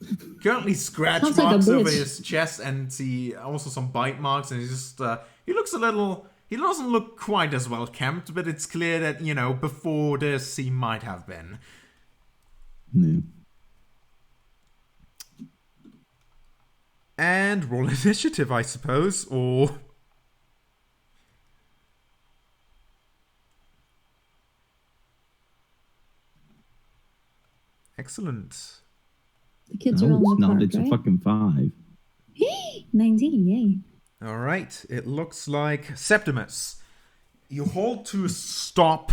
scratch Sounds like a marks over bitch. his chest, and see also some bite marks, and he's just he looks a little He doesn't look quite as well kept, but it's clear that, you know, before this he might have been. Yeah. And roll initiative, I suppose, or... Excellent. The kids are No, all it's in the not. park, It's right? a fucking 5. 19, yay. All right, it looks like Septimus. You hold to a stop,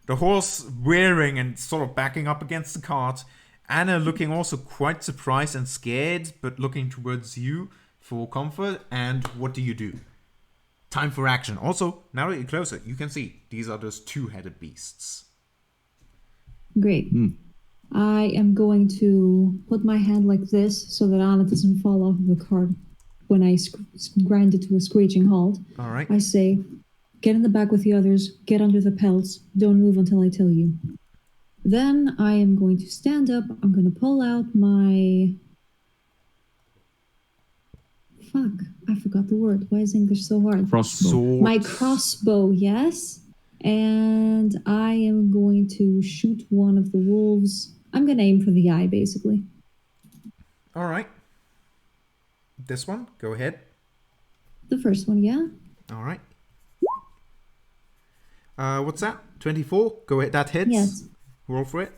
the horse rearing and sort of backing up against the cart. Anna looking also quite surprised and scared, but looking towards you for comfort. And what do you do? Time for action. Also, now that you're closer, you can see these are those two-headed beasts. Great. I am going to put my hand like this so that Anna doesn't fall off of the cart when I grind it to a screeching halt. All right. I say, get in the back with the others, get under the pelts, don't move until I tell you. Then I am going to stand up, I'm going to pull out my... Fuck, I forgot the word. Why is English so hard? Crossbow. Sword. My crossbow, yes. And I am going to shoot one of the wolves. I'm going to aim for the eye, basically. All right. This one, go ahead. The first one, yeah? All right. What's that? 24? Go ahead. That hits. Yes. Roll for it.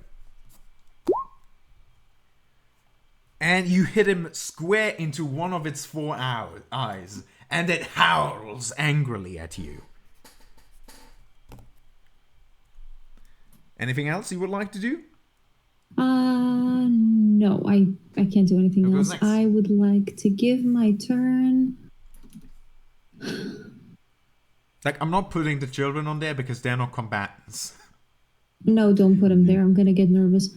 And you hit him square into one of its four eyes. And it howls angrily at you. Anything else you would like to do? No, I can't do anything Who goes else. next? I would like to give my turn. Like, I'm not putting the children on there because they're not combatants. No, don't put him there. I'm gonna get nervous.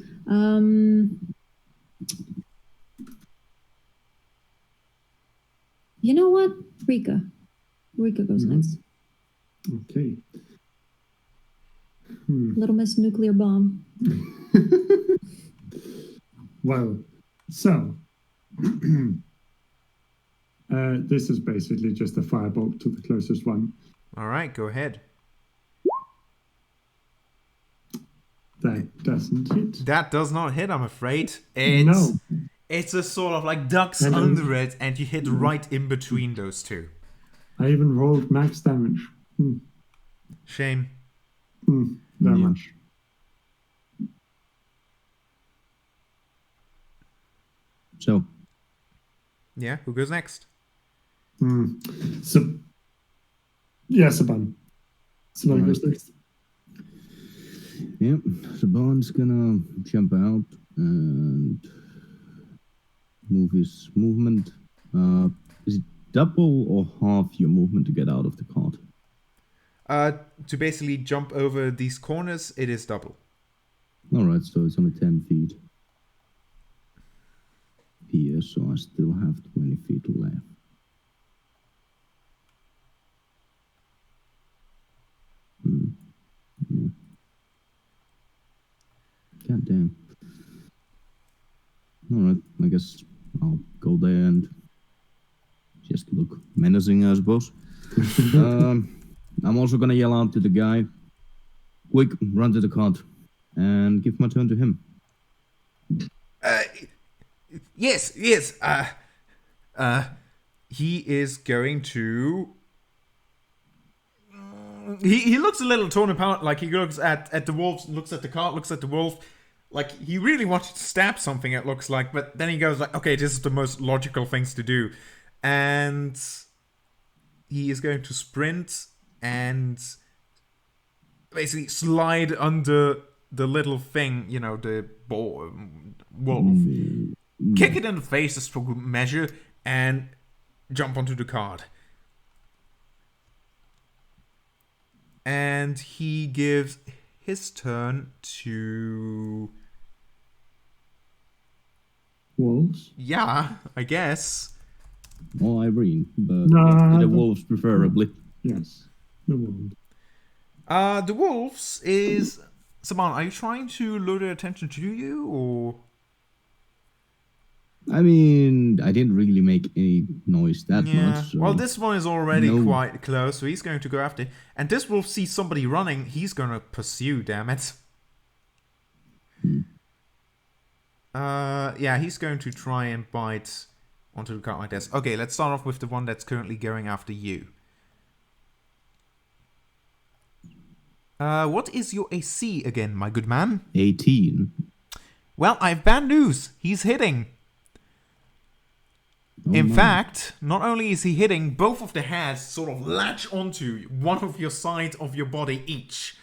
You know what? Rika. Rika goes next. Okay. Little Miss Nuclear Bomb. Well, so this is basically just a firebolt to the closest one. All right, go ahead. That doesn't hit. That does not hit, I'm afraid. No. It's a sort of like ducks And then- under it, and you hit right in between those two. I even rolled max damage. Shame. That Yeah. much. So, Yeah, who goes next? So, yeah, Saban. Saban goes next. yeah, Saban's gonna jump out and move his movement. Is it double or half your movement to get out of the cart? To basically jump over these corners, it is double. Alright, so it's only 10 feet here, so I still have 20 feet left. Yeah. God damn. Alright, I guess I'll go there and just look menacing, I suppose. I'm also gonna yell out to the guy, quick, run to the cart, and give my turn to him. Yes. He is going to. He looks a little torn apart. Like he looks at the wolves, looks at the cart, looks at the wolf. Like he really wanted to stab something. It looks like, but then he goes like, "Okay, this is the most logical things to do," and he is going to sprint and basically slide under the little thing, you know, the wolf. Kick it in the face as for good measure and jump onto the cart. And he gives his turn to... Wolves? Yeah, I guess. Or Irene, but No, the the- wolves preferably. Yes. The wolf. The wolves is... Saban, are you trying to lure their attention to you, or... I mean, I didn't really make any noise that much. So Well, this one is already no. quite close, so he's going to go after. And this wolf sees somebody running. He's going to pursue, damn it. Yeah, he's going to try and bite onto the cart like this. Okay, let's start off with the one that's currently going after you. What is your AC again, my good man? 18. Well, I have bad news. He's hitting. In fact, not only is he hitting, both of the heads sort of latch onto one of your sides of your body each.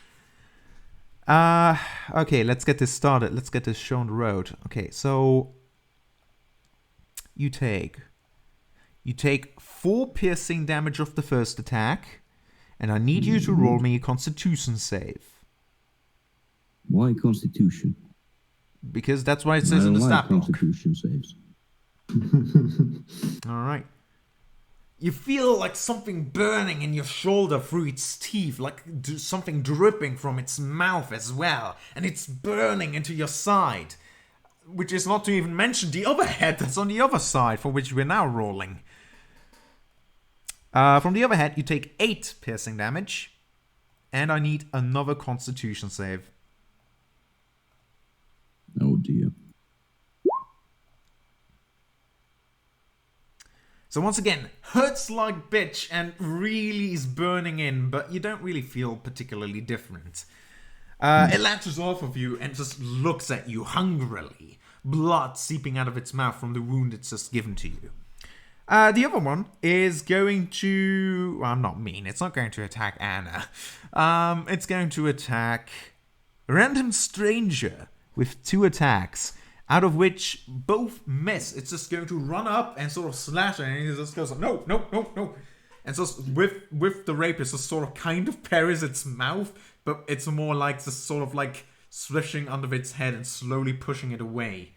Okay, let's get this started. Let's get this show on the road. Okay, so you take 4 piercing damage of the first attack, and I need you to roll me a Constitution save. Why Constitution? Because that's what it I says in don't the like stat block. Constitution saves. Alright. You feel like something burning in your shoulder through its teeth, like something dripping from its mouth as well. And it's burning into your side. Which is not to even mention the other head that's on the other side, for which we're now rolling. From the other head, you take 8 piercing damage. And I need another Constitution save. Oh dear. So once again, hurts like bitch and really is burning in, but you don't really feel particularly different. It latches off of you and just looks at you hungrily, blood seeping out of its mouth from the wound it's just given to you. The other one is going to... Well, I'm not mean. It's not going to attack Anna. It's going to attack a random stranger with 2 attacks, out of which both miss. It's just going to run up and sort of slash her, and he just goes, no. And so with the rapist, just sort of kind of parries its mouth, but it's more like just sort of like swishing under its head and slowly pushing it away.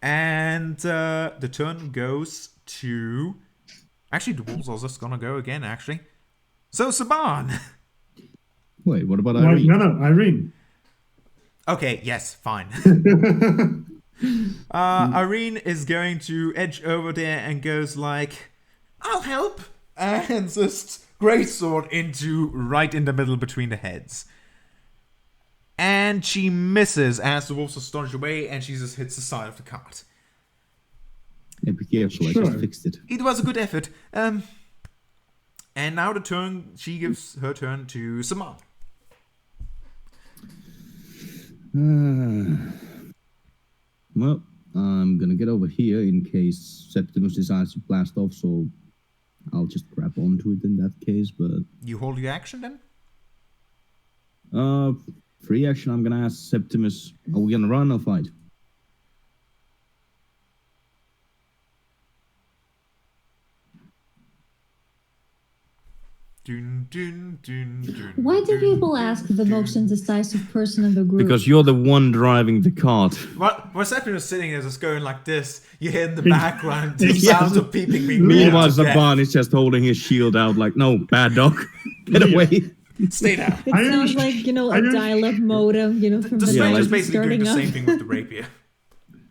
And the turn goes to... Actually, the wolves are just gonna go again, actually. So, Saban! Wait, what about Well, Irene? no, Irene. Okay, yes, fine. Irene is going to edge over there and goes like, I'll help! And just greatsword into right in the middle between the heads. And she misses as the wolves are staunched away, and she just hits the side of the cart. Yeah, be careful, I Sure. just fixed it. It was a good effort. And now she gives her turn to Saman. Well, I'm gonna get over here in case Septimus decides to blast off, so I'll just grab onto it in that case, but... You hold your action then? Free action, I'm gonna ask Septimus, are we gonna run or fight? Dun, dun, dun, dun, Why do dun, people dun, ask the dun. most indecisive person in the group? Because you're the one driving the cart. When Septimus is sitting there just going like this, you hear in the Ex- background the exactly. sounds of people being beaten Meanwhile, to death. Zaban is just holding his shield out like, no, bad dog, get Yeah. away. Stay down. It I sounds don't- like, I a don't- dial-up modem, from The the stranger's like- basically doing the starting same up. thing with the rapier.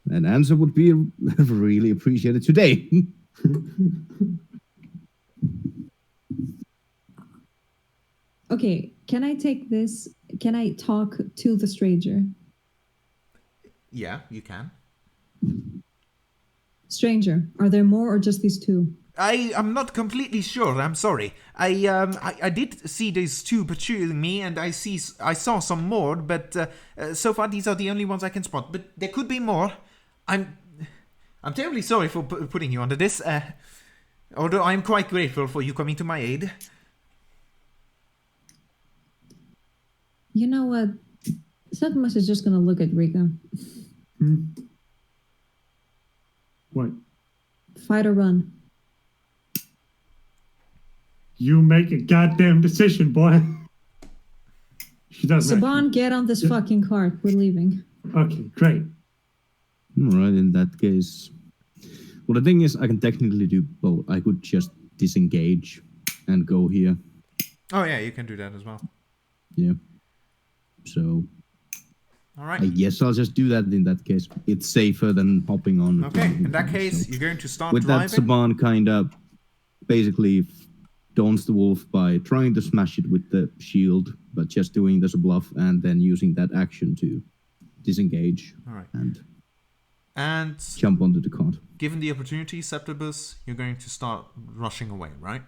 An answer would be really appreciated today. Okay, can I take this? Can I talk to the stranger? Yeah, you can. Stranger, are there more or just these 2? I'm not completely sure. I'm sorry. I did see these 2 pursuing me, and I saw some more, but so far these are the only ones I can spot. But there could be more. I'm terribly sorry for putting you under this. Although I'm quite grateful for you coming to my aid. You know what? Septimus is just gonna look at Rika. What? Fight or run. You make a goddamn decision, boy. She doesn't. Saban, get on this fucking cart. We're leaving. Okay, great. Alright, in that case... Well, the thing is, I can technically do both. I could just disengage and go here. Oh yeah, you can do that as well. Yeah. So... All right. Yes, I'll just do that in that case. It's safer than hopping on. Okay, in that case, you're going to start with driving. that, Saban kind of basically dawns the wolf by trying to smash it with the shield, but just doing this a bluff and then using that action to disengage. All right. And jump onto the cart. Given the opportunity, Septibus, you're going to start rushing away, right?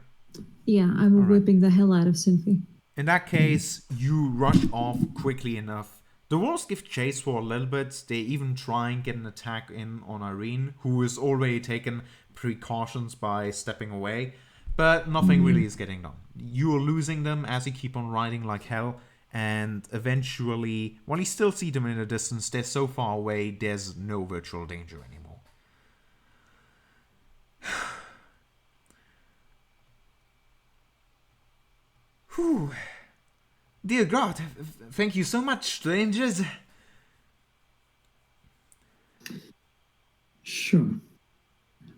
Yeah, I'm whipping the hell out of Cynthia. In that case, you rush off quickly enough. The wolves give chase for a little bit. They even try and get an attack in on Irene, who has already taken precautions by stepping away. But nothing really is getting done. You are losing them as you keep on riding like hell. And eventually, while you still see them in the distance, they're so far away, there's no virtual danger anymore. Whew. Dear God, thank you so much, strangers. Sure.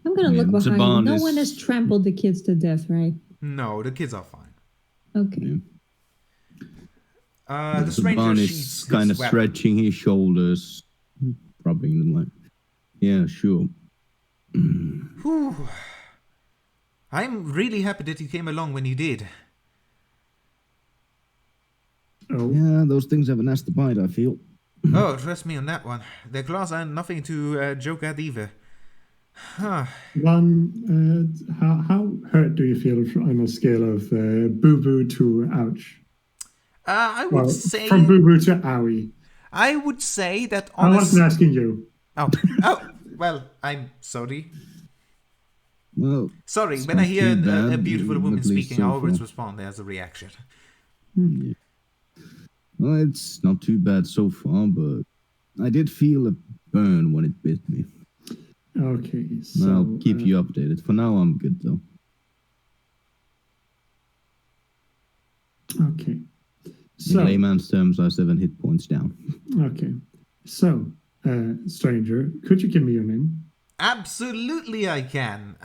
I'm gonna look behind you. No is... one has trampled the kids to death, right? No, the kids are fine. Okay. The stranger is kind of stretching his shoulders, rubbing them like, yeah, sure. Whew. I'm really happy that you came along when you did. Oh. Yeah, those things have a nasty bite, I feel. Oh, trust me on that one. Their claws are nothing to joke at either. Huh. How hurt do you feel on a scale of boo-boo to ouch? I would say... From boo-boo to owie. I would say that... I wasn't asking you. Oh, well, I'm sorry. Well, sorry, when I hear a beautiful woman speaking, I always respond as a reaction. Yeah. Well, it's not too bad so far, but I did feel a burn when it bit me. Okay, so... I'll keep you updated. For now, I'm good, though. Okay. So, in layman's terms, I 7 hit points down. Okay. So, stranger, could you give me your name? Absolutely I can.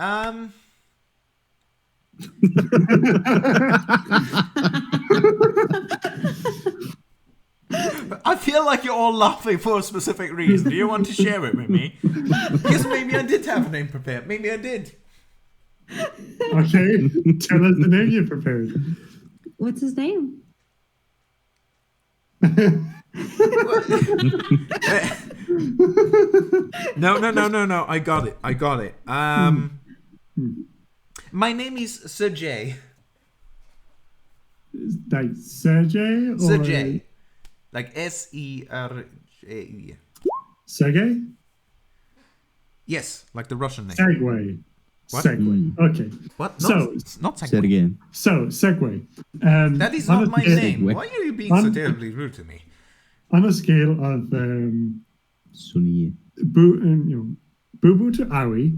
I feel like you're all laughing for a specific reason. Do you want to share it with me? Because maybe I did have a name prepared. Maybe I did. Okay. Tell us the name you prepared. What's his name? No. I got it. My name is Sergey. Like Sergey? Sergey. Like S-E-R-J-E. Sergey? Yes, like the Russian name. Segway. What? Segway. Okay. What? No, so, it's not Segway. Say it again. So, Segway. That is not my name. Why are you being so terribly rude to me? On a scale of Sunny. boo-boo to owie,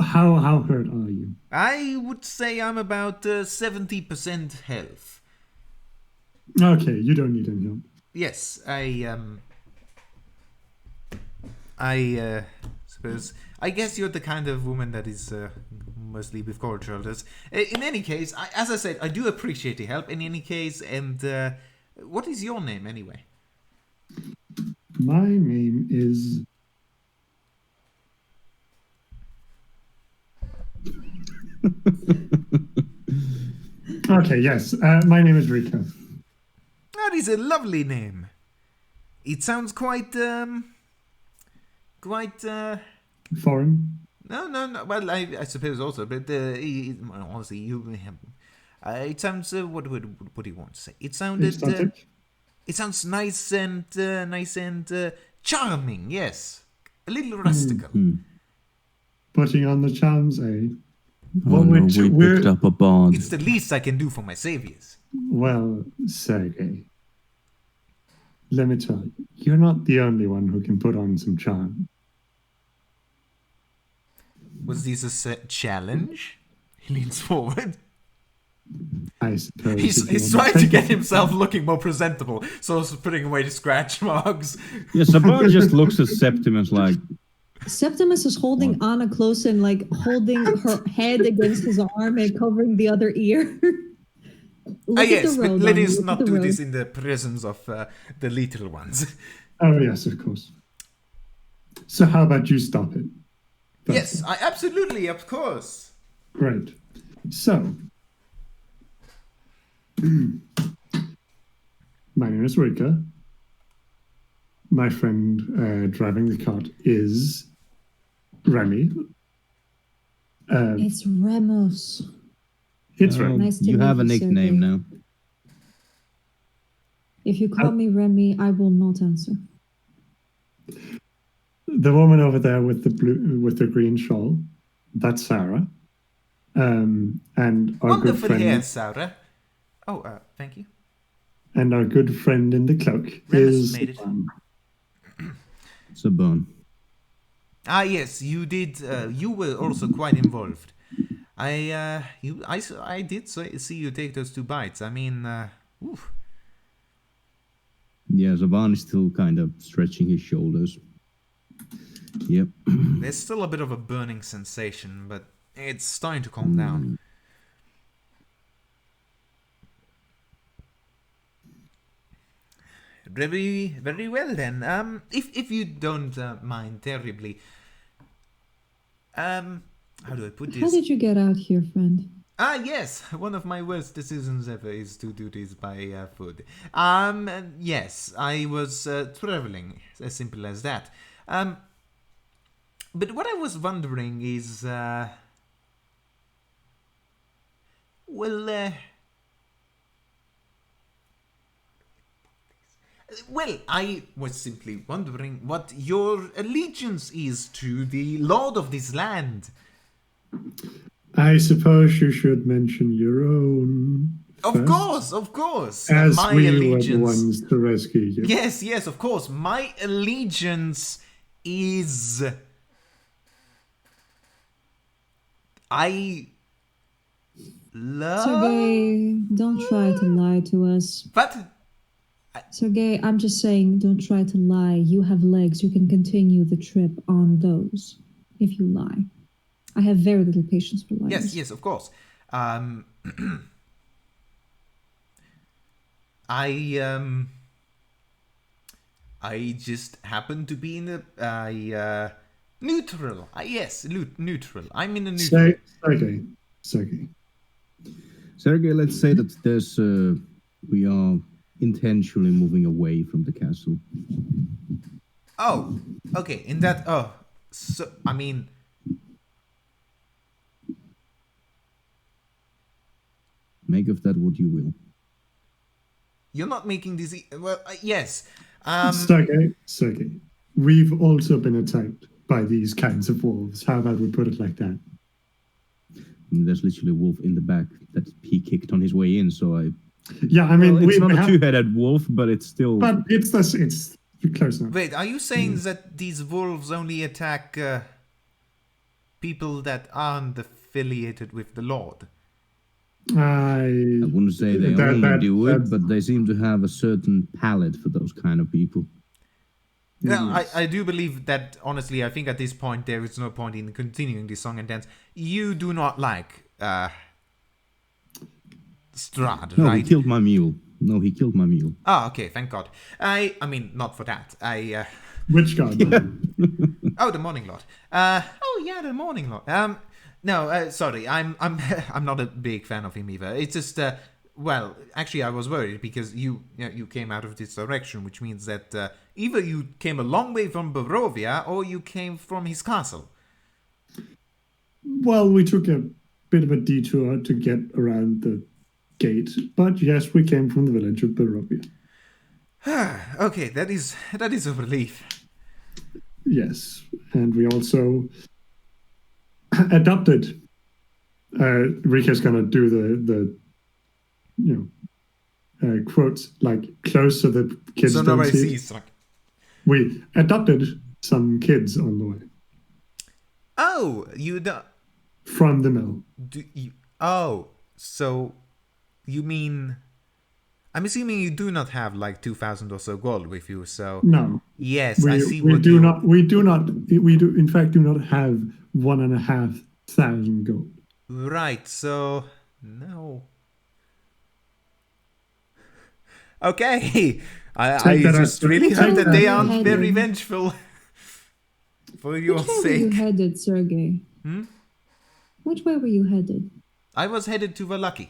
how hurt are you? I would say I'm about 70% health. Okay, you don't need any help. Yes, suppose. I guess you're the kind of woman that is mostly with cold shoulders. In any case, as I said, I do appreciate the help. In any case, and what is your name anyway? My name is... Okay, yes. My name is Rika. That is a lovely name. It sounds quite foreign. No. Well, I suppose also, but honestly, it sounds. What do you want to say? It sounded. It sounds nice and charming. Yes, a little rustical. Putting on the charms, eh? Oh no, we picked up a bard. It's the least I can do for my saviors. Well, Sergey, let me tell you, you're not the only one who can put on some charm. Was this a challenge? He leans forward. I suppose. He's trying to get himself looking more presentable, so he's putting away the scratch marks. Yeah, Saban just looks at Septimus like... Septimus is holding Anna close and like holding her head against his arm and covering the other ear. Look at yes, the but road. let Donnie, us look at not the do road. this in the presence of the little ones. Oh, yes, of course. So how about you stop it? Yes, First off. absolutely, of course. Great. So, my name is Rika. My friend driving the cart is Remy. It's Remus. It's Oh, Remy. Nice to you meet have a you, nickname Sergey. now. If you call me Remy, I will not answer. The woman over there with the green shawl, that's Sarah. And our good Wonderful friend hair, Sarah. Oh, thank you. and our good friend in the cloak Remus is made it. Saban. Ah, yes, you did. You were also quite involved. I did see you take those 2 bites. I mean, oof. Yeah, Saban is still kind of stretching his shoulders. Yep. There's still a bit of a burning sensation, but it's starting to calm down. Very, very well then. If you don't mind terribly, how do I put How this? did you get out here, friend? Ah, yes. One of my worst decisions ever is to do this by foot. Yes, I was traveling, as simple as that. But what I was wondering is, well, I was simply wondering what your allegiance is to the lord of this land. I suppose you should mention your own. Of first, course. as My we allegiance. were the ones to rescue you. Yes, of course. My allegiance is. I love. Sergey, don't try to lie to us. But Sergey, I'm just saying, don't try to lie. You have legs. You can continue the trip on those if you lie. I have very little patience for liars. yes, of course. I just happen to be in a neutral. Yes, neutral. I'm in a neutral. Sergey. Sergey, let's say that there's we are intentionally moving away from the castle. Oh, okay. In that, so I mean, Make of that what you will. you're not making this. Well, yes. Sergey, we've also been attacked by these kinds of wolves. How about we put it like that? There's literally a wolf in the back that he kicked on his way in, so I... Yeah, I mean, Well, it's we not a have, two-headed wolf, but it's still... but it's close enough. Wait, are you saying that these wolves only attack people that aren't affiliated with the Lord? I wouldn't say they only do it, that's- but they seem to have a certain palate for those kind of people. Yeah, I do believe that, honestly, I think at this point there is no point in continuing this song and dance. You do not like Strahd, No, right? he killed my mule. No, he killed my mule. Oh, okay, thank God. I mean, not for that. Which god? Oh, the Morning Lord. Oh yeah, the Morning Lord. No, sorry, I'm not a big fan of him either. It's just, well, actually, I was worried because you came out of this direction, which means that either you came a long way from Barovia or you came from his castle. Well, we took a bit of a detour to get around the gate, but yes, we came from the village of Barovia. Okay, that is a relief. Yes, and we also adopted. Rika's gonna do the quotes like close so that kids So don't nobody see. sees. Like, We adopted some kids on the way oh, you don't. from the mill. Oh, so you mean? I'm assuming you do not have like 2,000 or so gold with you. So No, yes, we, I see. we what do you... not. We do not. We do in fact do not have 1,500 gold. Right. So no. Okay. I Take that just out. really Take hope that that they out. aren't very vengeful. For your Which way were you sake. headed, Sergey? Which way were you headed? I was headed to Valaki.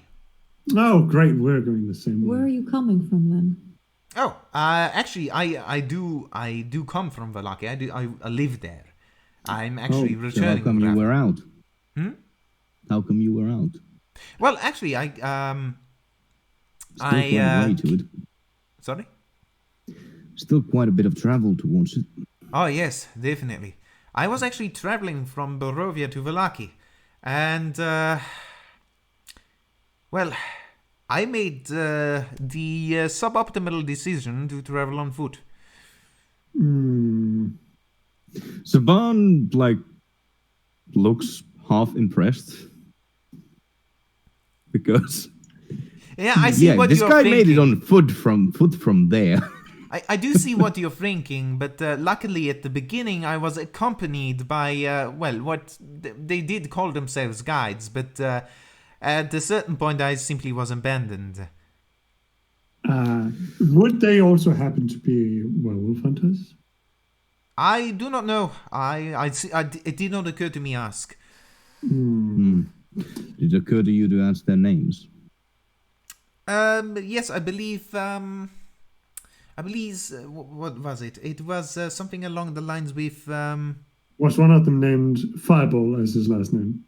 Oh, great. We're going the same Where are way. you coming from then? Oh, actually, I do come from Valaki. I live there. I'm actually So how returning. come you rather. were out? How come you were out? Well, actually, Still quite a way to it. Sorry. Still quite a bit of travel towards it. Oh yes, definitely. I was actually traveling from Borovia to Valaki, and well, I made the suboptimal decision to travel on foot. Saban, like, looks half impressed. Because... Yeah, I see yeah, what this you're guy thinking. made it on foot from there. I do see what you're thinking, but luckily at the beginning I was accompanied by, what they did call themselves guides, but at a certain point I simply was abandoned. Would they also happen to be werewolf hunters? I do not know. It did not occur to me ask. Did it occur to you to ask their names? Yes, I believe, what was it? It was something along the lines with, Was one of them named Fireball as his last name?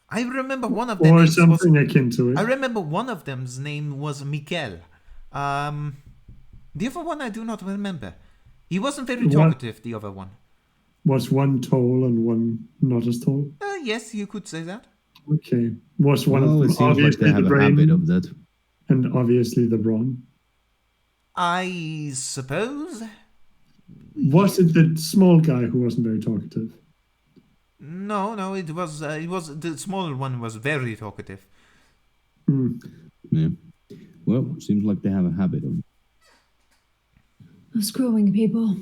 I remember one of them Or names something was, akin to it? I remember one of them's name was Mikel. The other one I do not remember. He wasn't very talkative, the other one. Was one tall and one not as tall? Yes, you could say that. Okay. Was one of Well, them it seems like obviously they the have a brain habit of that. and obviously the brawn? I suppose. Was it the small guy who wasn't very talkative? No, it was the smaller one was very talkative. Yeah. Well, seems like they have a habit of... Screwing people.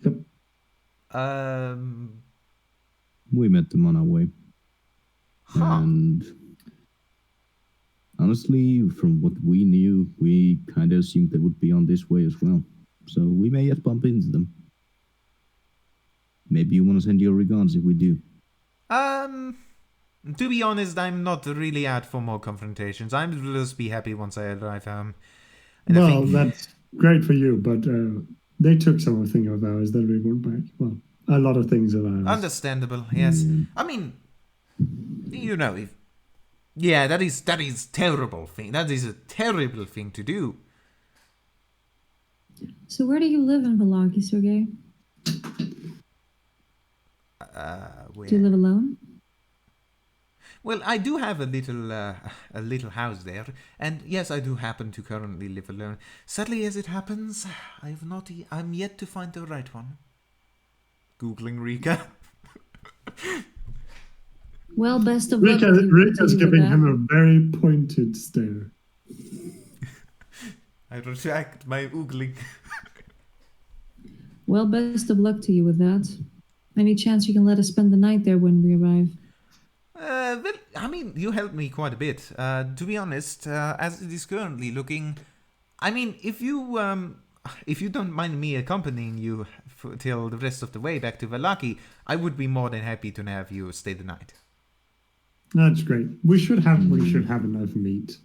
Yep. We met them on our way. And honestly, from what we knew, we kind of assumed they would be on this way as well. So we may yet bump into them. Maybe you want to send your regards if we do. To be honest, I'm not really out for more confrontations. I'm just be happy once I arrive home. And Well, that's great for you, but they took something of ours that we want back. Well, a lot of things of ours. Understandable, yes. I mean, you know, that is terrible thing. That is a terrible thing to do. So where do you live in Valaki, Sergey? Where? Do you live alone? Well, I do have a little house there, and yes, I do happen to currently live alone. Sadly, as it happens, I'm yet to find the right one. Googling Rika. Well, best of luck. Rika's giving him a very pointed stare. I retract my Googling. Well, best of luck to you with that. Any chance you can let us spend the night there when we arrive? Well, I mean, you helped me quite a bit. To be honest, as it is currently looking, I mean, if you don't mind me accompanying you till the rest of the way back to Valaki, I would be more than happy to have you stay the night. That's great. We should have enough meat.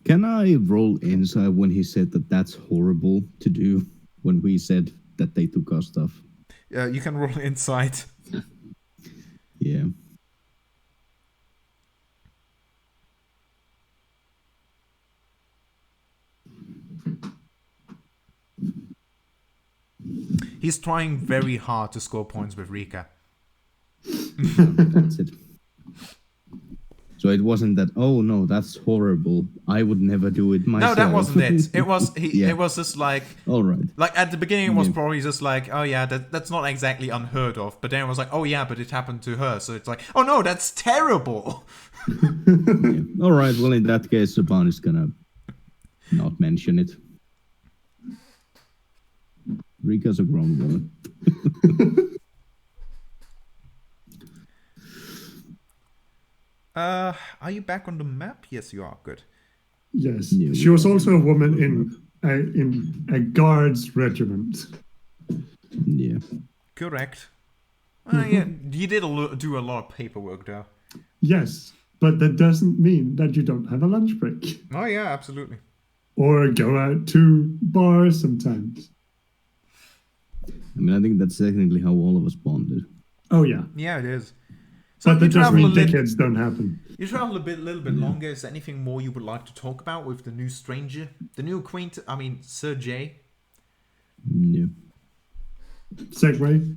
Can I roll insight when he said that that's horrible to do when we said that they took our stuff? You can roll insight. Yeah. He's trying very hard to score points with Rika. That's it. So it wasn't that, oh no, that's horrible, I would never do it myself. No, that wasn't it. It was just like, all right. Like at the beginning it was probably just like, oh yeah, that's not exactly unheard of. But then it was like, oh yeah, but it happened to her. So it's like, oh no, that's terrible. Yeah. All right, well in that case, Saban is gonna not mention it. Rika's a grown woman. Are you back on the map? Yes, you are. Good. Yes, Yeah. she was also a woman in a guards regiment. Yeah. Correct. Mm-hmm. Yeah, you did do a lot of paperwork though. Yes, but that doesn't mean that you don't have a lunch break Oh yeah, absolutely. or go out to bars sometimes. I mean, I think that's technically how all of us bonded. Oh yeah, Yeah, it is. So but that you doesn't travel a mean little. dickheads don't happen. You travel little bit longer. Is there anything more you would like to talk about with the new stranger, the new acquaintance? I mean, Sir J. Yeah. Segway.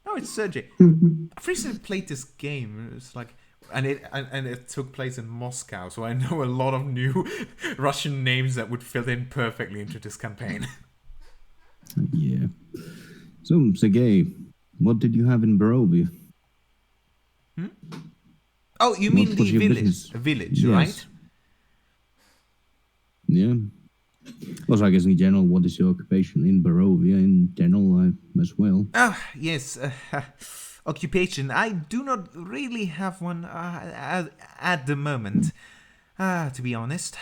No, it's Sir J. I've recently played this game. It's like, and it took place in Moscow, so I know a lot of new Russian names that would fit in perfectly into this campaign. Yeah. So, Sergei, what did you have in Barovia? Oh, you What mean was the your village? business? A village, Yes. right? Yeah. Also, I guess in general, what is your occupation in Barovia in general as well? Ah, yes. Occupation. I do not really have one at the moment. To be honest,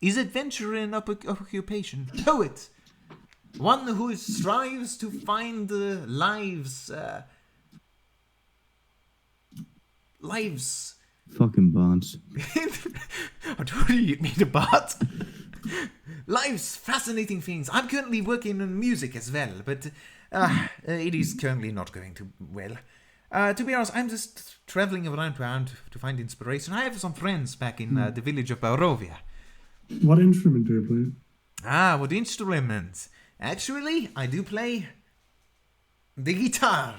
is adventurer an occupation? Poet. One who strives to find lives. Fucking bards. What do you mean about? Life's fascinating things. I'm currently working on music as well, but it is currently not going too well. To be honest, I'm just traveling around town to find inspiration. I have some friends back in the village of Barovia. What instrument do you play? Ah, what instrument? Actually, I do play the guitar.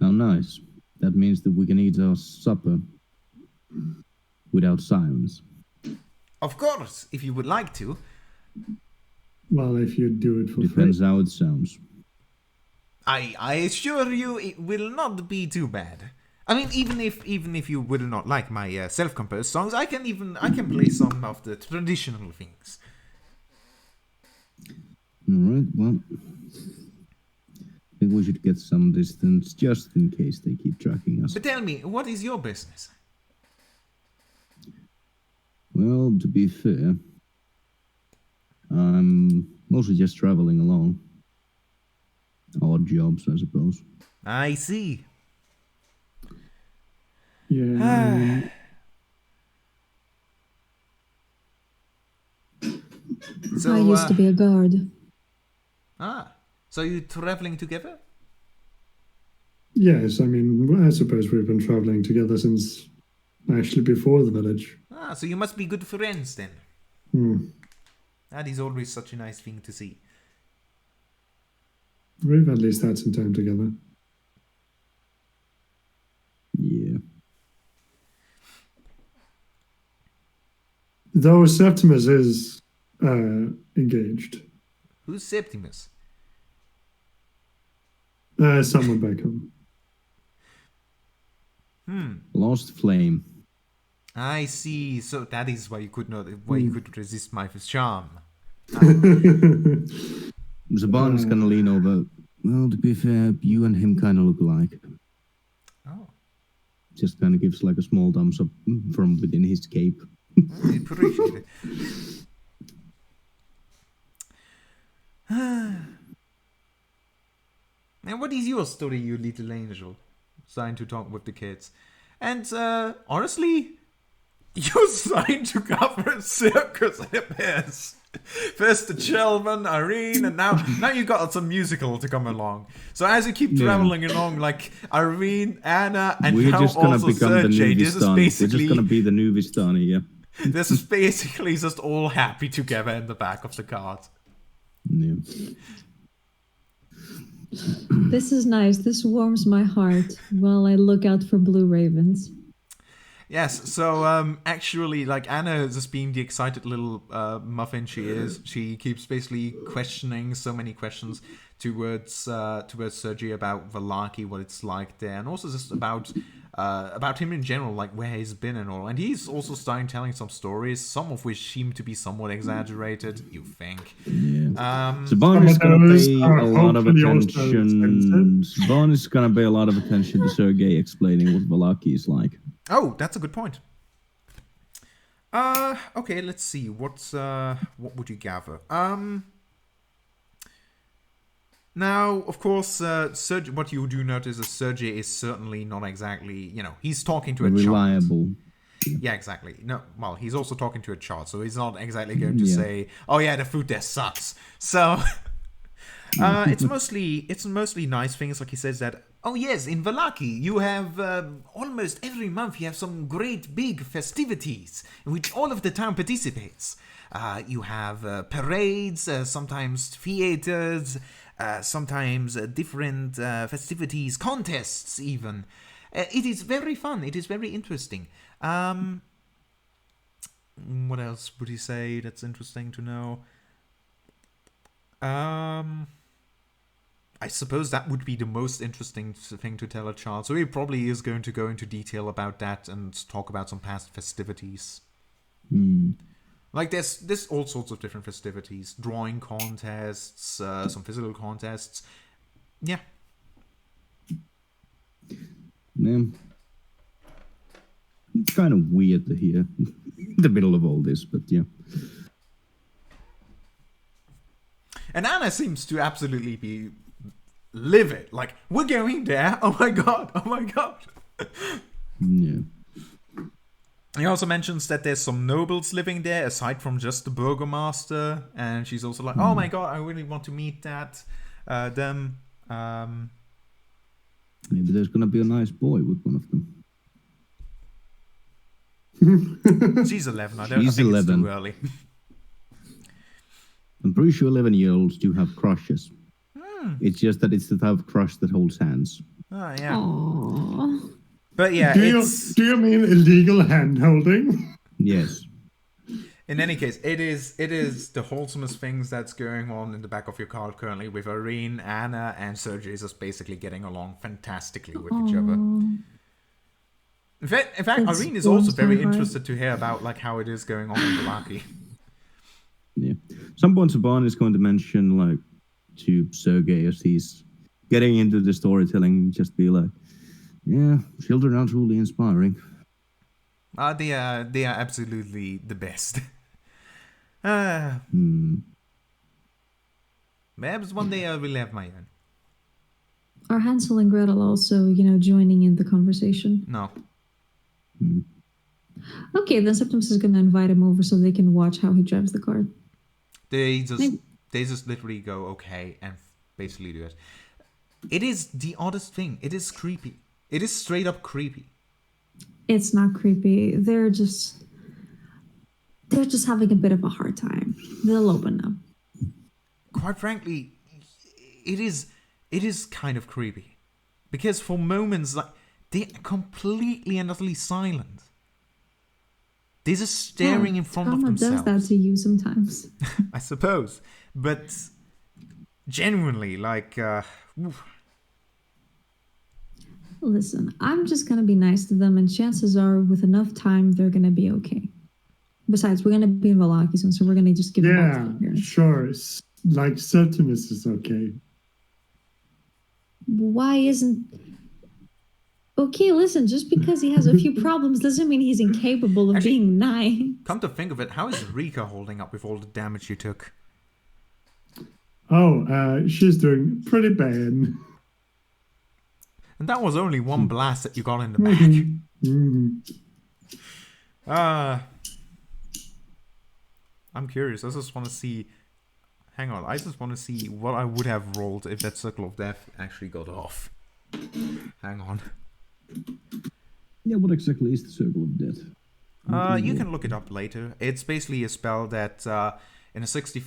How nice. That means that we can eat our supper without silence. Of course, if you would like to. Well, if you do it for Depends free. how it sounds. I assure you, it will not be too bad. I mean, even if you will not like my self-composed songs, I can play some of the traditional things. Alright, well, I think we should get some distance just in case they keep tracking us. But tell me, what is your business? Well, to be fair, I'm mostly just traveling along. Odd jobs, I suppose. I see. Yeah. So, I used to be a guard. So you traveling together? Yes, I mean, I suppose we've been traveling together since actually before the village. So you must be good friends then. Hmm. That is always such a nice thing to see. We've at least had some time together. Yeah. Though Septimus is engaged. Who's Septimus? Someone back home. Lost flame. I see. So that is why you could resist my charm. Zaban is gonna lean over. Well, to be fair, you and him kind of look alike. Oh, Just kind of gives like a small thumbs up from within his cape. I appreciate it. And what is your story, you little angel? Signed to talk with the kids. And honestly, you signed to cover a circus, it appears. First the children, Irene, and now you got some musical to come along. So as you keep traveling along, like Irene, Anna, and We're now just gonna also become the Sergey, new this is Vistani. We're basically just gonna be the new Vistani, yeah. this is basically just all happy together in the back of the cart. Yeah. This is nice. This warms my heart while I look out for blue ravens. Yes, so actually, like Anna just being the excited little muffin she is, she keeps basically questioning so many questions towards Sergey about Valaki, what it's like there, and also just about about him in general, like where he's been and all. And he's also starting telling some stories, some of which seem to be somewhat exaggerated, you think. Yeah. Saban is going to pay a lot of attention. Saban is going to pay a lot of attention to Sergei explaining what Vallaki is like. Oh, that's a good point. Okay, let's see. What would you gather? Now, of course, what you do notice is Sergei is certainly not exactly, he's talking to a reliable. Child. Yeah, exactly. No, well, he's also talking to a child, so he's not exactly going to say, "Oh yeah, the food there sucks." So, it's mostly nice things, like he says that. Oh yes, in Vallaki you have almost every month you have some great big festivities in which all of the town participates. You have parades, sometimes theaters. Sometimes different festivities, contests even. It is very fun. It is very interesting. What else would he say that's interesting to know? I suppose that would be the most interesting thing to tell a child. So he probably is going to go into detail about that and talk about some past festivities. Like there's all sorts of different festivities, drawing contests, some physical contests. Yeah. It's kind of weird to hear in the middle of all this, but yeah. And Anna seems to absolutely be livid. Like, we're going there. Oh my god. Oh my god. Yeah. He also mentions that there's some nobles living there, aside from just the burgomaster, and she's also like, "Oh my god, I really want to meet them." Maybe there's gonna be a nice boy with one of them. She's 11. I think 11. It's too early. I'm pretty sure 11-year-olds do have crushes. It's just that it's the type of crush that holds hands. Oh yeah. Aww. But yeah, do you mean illegal hand holding? Yes. In any case, it is the wholesomest things that's going on in the back of your car currently with Irene, Anna, and Sergei is just basically getting along fantastically with each other. In fact, Irene is also very interested to hear about like how it is going on in Vallaki. Yeah. Some point Saban is going to mention like to Sergei as he's getting into the storytelling, just be like, yeah, children are truly inspiring. They are absolutely the best. Perhaps one day I will have my own. Are Hansel and Gretel also, joining in the conversation? No. Okay, then Septimus is going to invite him over so they can watch how he drives the car. They just literally go okay and basically do it. It is the oddest thing. It is creepy. It is straight up creepy. It's not creepy. They're just having a bit of a hard time. They'll open up. Quite frankly, it is kind of creepy. Because for moments, like, they're completely and utterly silent. They're just staring in front of themselves. Trauma does that to you sometimes. I suppose. But genuinely, like, Listen, I'm just going to be nice to them, and chances are, with enough time, they're going to be okay. Besides, we're going to be in Vallaki soon, so we're going to just give them back to their parents. Sure. Like, Septimus is okay. Why isn't... Okay, listen, just because he has a few problems doesn't mean he's incapable of being nice. Come to think of it, how is Rika holding up with all the damage she took? Oh, she's doing pretty bad. And that was only one blast that you got in the back. I'm curious. I just want to see... Hang on. I just want to see what I would have rolled if that Circle of Death actually got off. Hang on. Yeah, what exactly is the Circle of Death? You can look it up later. It's basically a spell that in a 60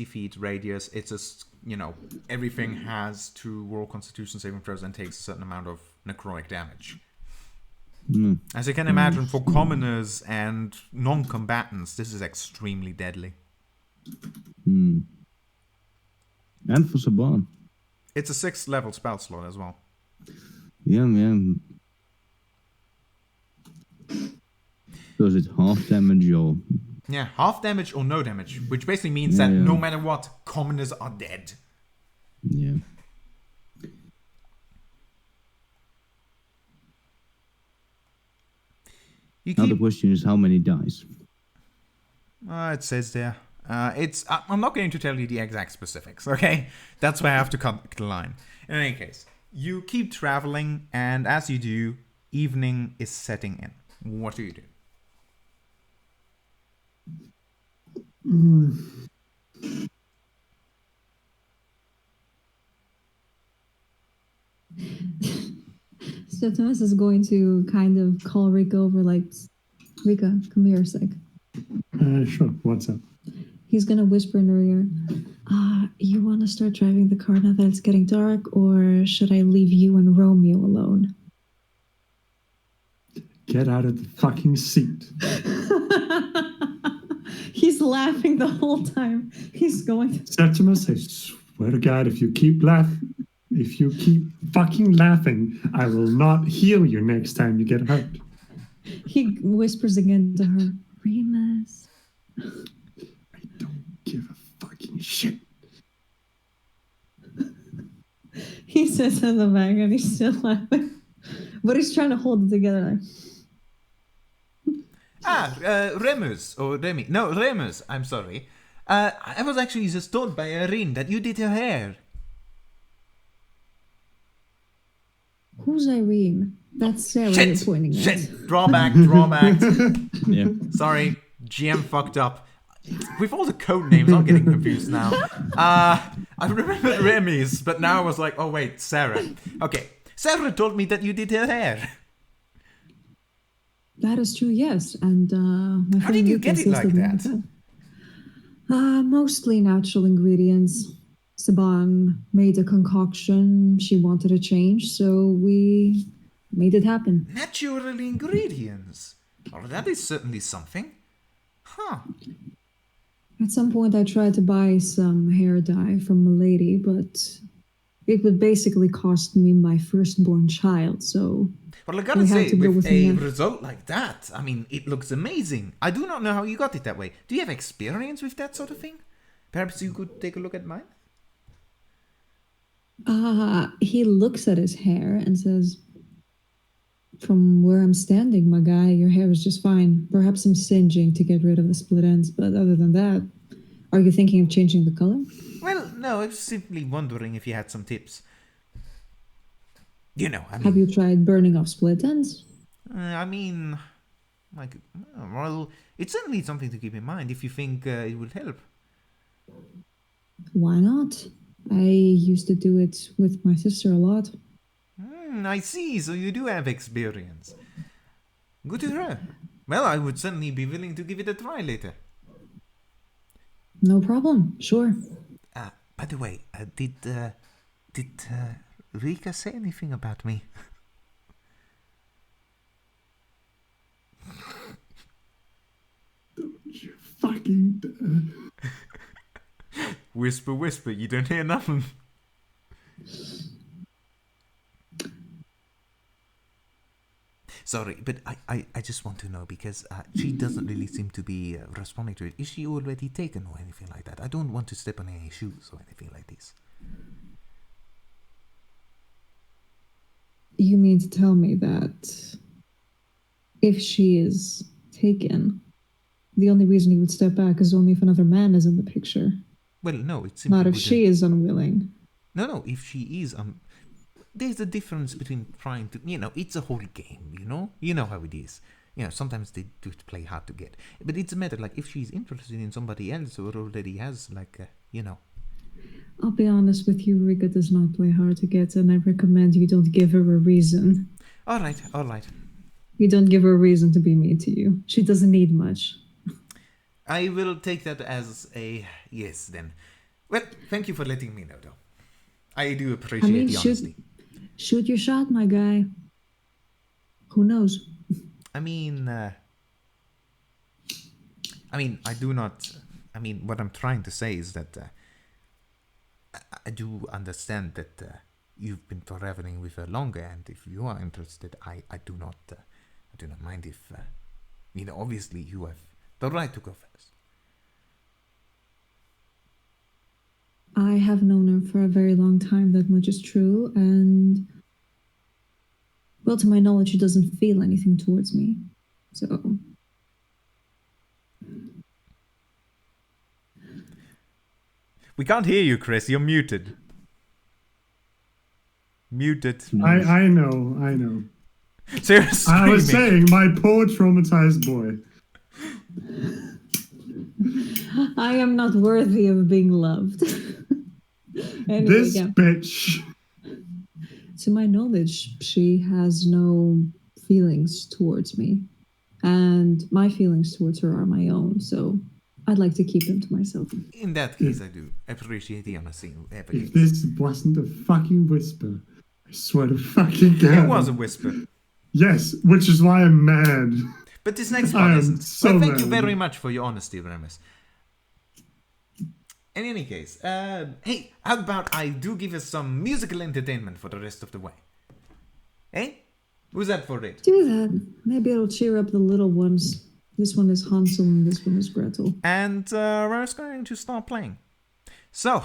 feet radius, it's just, everything has to roll Constitution saving throws and takes a certain amount of necrotic damage. As you can imagine, for commoners and non-combatants, this is extremely deadly. And for Saban. It's a 6th level spell slot as well. Yeah. So is it half damage or? Yeah, half damage or no damage, which basically means that no matter what, commoners are dead. Yeah. Now the question is how many dice? It says there. I'm not going to tell you the exact specifics, okay? That's where I have to cut the line. In any case, you keep traveling, and as you do, evening is setting in. What do you do? Septimus is going to kind of call Rika over, like, Rika, come here a sec. Sure. What's up? He's gonna whisper in her ear, you want to start driving the car now that it's getting dark, or should I leave you and Romeo alone? Get out of the fucking seat. He's laughing the whole time. He's going. Septimus, I swear to God, if you keep fucking laughing, I will not heal you next time you get hurt. He whispers again to her, Remus. I don't give a fucking shit. He sits in the back and he's still laughing. But he's trying to hold it together. Remus, or Remy. No, Remus, I'm sorry. I was actually just told by Irene that you did her hair. Who's Irene? That's Sarah you're pointing at. Shit! Drawback. Yeah. Sorry, GM fucked up. With all the code names, I'm getting confused now. I remembered Remy's, but now I was like, oh wait, Sarah. Okay, Sarah told me that you did her hair. That is true, yes. And my How did you get it like that? Mostly natural ingredients. Saban made a concoction. She wanted a change, so we made it happen. Natural ingredients. Oh, that is certainly something. Huh. At some point, I tried to buy some hair dye from a lady, but it would basically cost me my firstborn child, so... Well, I gotta say, with a result like that, I mean, it looks amazing. I do not know how you got it that way. Do you have experience with that sort of thing? Perhaps you could take a look at mine? He looks at his hair and says, from where I'm standing, my guy, your hair is just fine. Perhaps some singeing to get rid of the split ends, but other than that, are you thinking of changing the color? Well, no, I was simply wondering if you had some tips. You know, I mean... Have you tried burning off split ends? I mean, like, well, it's certainly something to keep in mind if you think it would help. Why not? I used to do it with my sister a lot. I see, so you do have experience. Good to hear. Well, I would certainly be willing to give it a try later. No problem, sure. By the way, did Rika say anything about me? Don't you fucking... Whisper, whisper, you don't hear nothing. Sorry, but I just want to know, because she doesn't really seem to be responding to it. Is she already taken or anything like that? I don't want to step on any shoes or anything like this. You mean to tell me that if she is taken, the only reason he would step back is only if another man is in the picture? Well, no, it's simply... Not if she is unwilling. No, if she is... there's a difference between trying to... You know, it's a whole game, you know? You know how it is. You know, sometimes they do play hard to get. But it's a matter, like, if she's interested in somebody else or already has, like, you know... I'll be honest with you, Rika does not play hard to get, and I recommend you don't give her a reason. All right. You don't give her a reason to be mean to you. She doesn't need much. I will take that as a yes, then. Well, thank you for letting me know, though. I do appreciate the honesty. Shoot your shot, my guy. Who knows? I mean, I do not... I mean, what I'm trying to say is that I do understand that you've been traveling with her longer, and if you are interested, I do not mind if You know, obviously you have the right to go first. I have known her for a very long time, that much is true, and well, to my knowledge, she doesn't feel anything towards me. So We can't hear you, Chris. You're muted. Muted. I know. So you're screaming. I was saying, my poor traumatized boy. I am not worthy of being loved. Anyway, This yeah. bitch. To my knowledge, she has no feelings towards me, and my feelings towards her are my own. So I'd like to keep them to myself. In that case, I do appreciate the honesty. If this wasn't a fucking whisper, I swear to fucking God. It was a whisper. Yes, which is why I'm mad. But this next I one am isn't. so Well, thank you mad. very much for your honesty, Remus. In any case, hey, how about I do give us some musical entertainment for the rest of the way? Hey? Who's that for it? Do that. Maybe it'll cheer up the little ones. This one is Hansel and this one is Gretel. And we're going to start playing. So,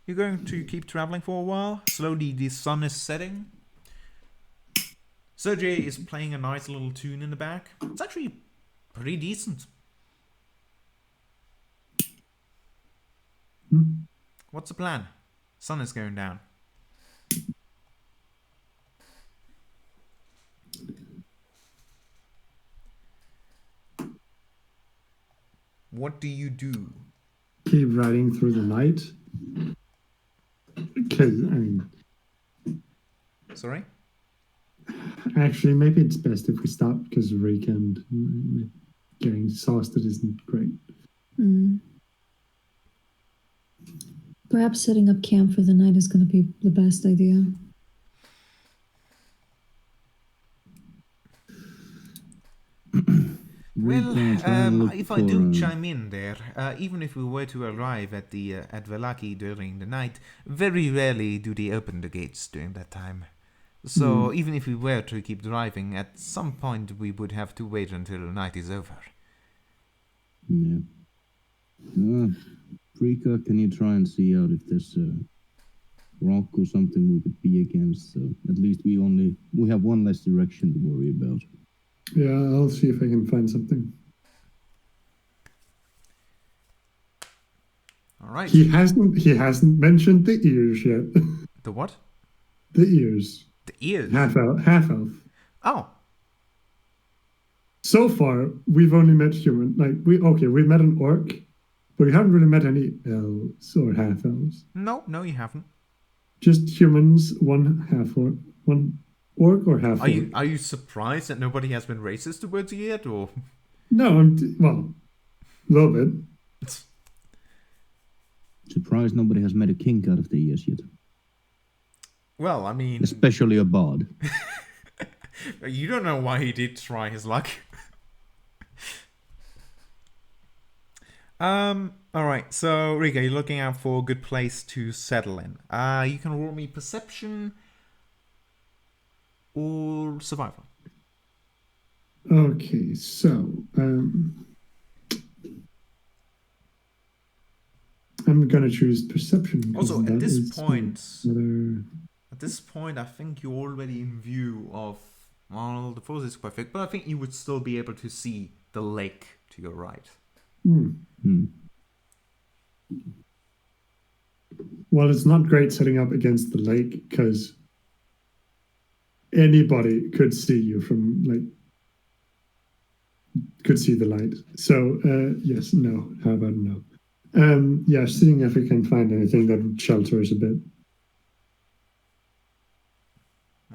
you're going to keep traveling for a while. Slowly the sun is setting. Sergey is playing a nice little tune in the back. It's actually pretty decent. What's the plan? Sun is going down. What do you do? Keep riding through the night. Because, Sorry? actually, maybe it's best if we stop because Rika and getting exhausted isn't great. Perhaps setting up camp for the night is going to be the best idea. Well, if I do chime in there, even if we were to arrive at the at Velaki during the night, very rarely do they open the gates during that time. So even if we were to keep driving, at some point we would have to wait until the night is over. Yeah. Rika, can you try and see out if there's a rock or something we could be against? So at least we have one less direction to worry about. Yeah, I'll see if I can find something. All right. He hasn't mentioned the ears yet. The what? The ears. The ears. Half elf. Oh, So far, we've only met human. We met an orc, but we haven't really met any elves or half elves. no, you haven't. Just humans, one orc or half orc. Are you surprised that nobody has been racist towards you yet, or? No, well, a little bit. Surprised nobody has made a kink out of the ears yet. Well, I mean, Especially a bard. you don't know why he did try his luck. All right. So, Rika, you're looking out for a good place to settle in. You can roll me perception or survival. Okay, so I'm gonna choose perception. 'cause Also, that at this is point, another- I think you're already in view of. Well, the force is quite thick, but I think you would still be able to see the lake to your right. Well, it's not great setting up against the lake because anybody could see you from could see the light. So yes, no. How about no? Yeah, seeing if we can find anything that would shelter us a bit.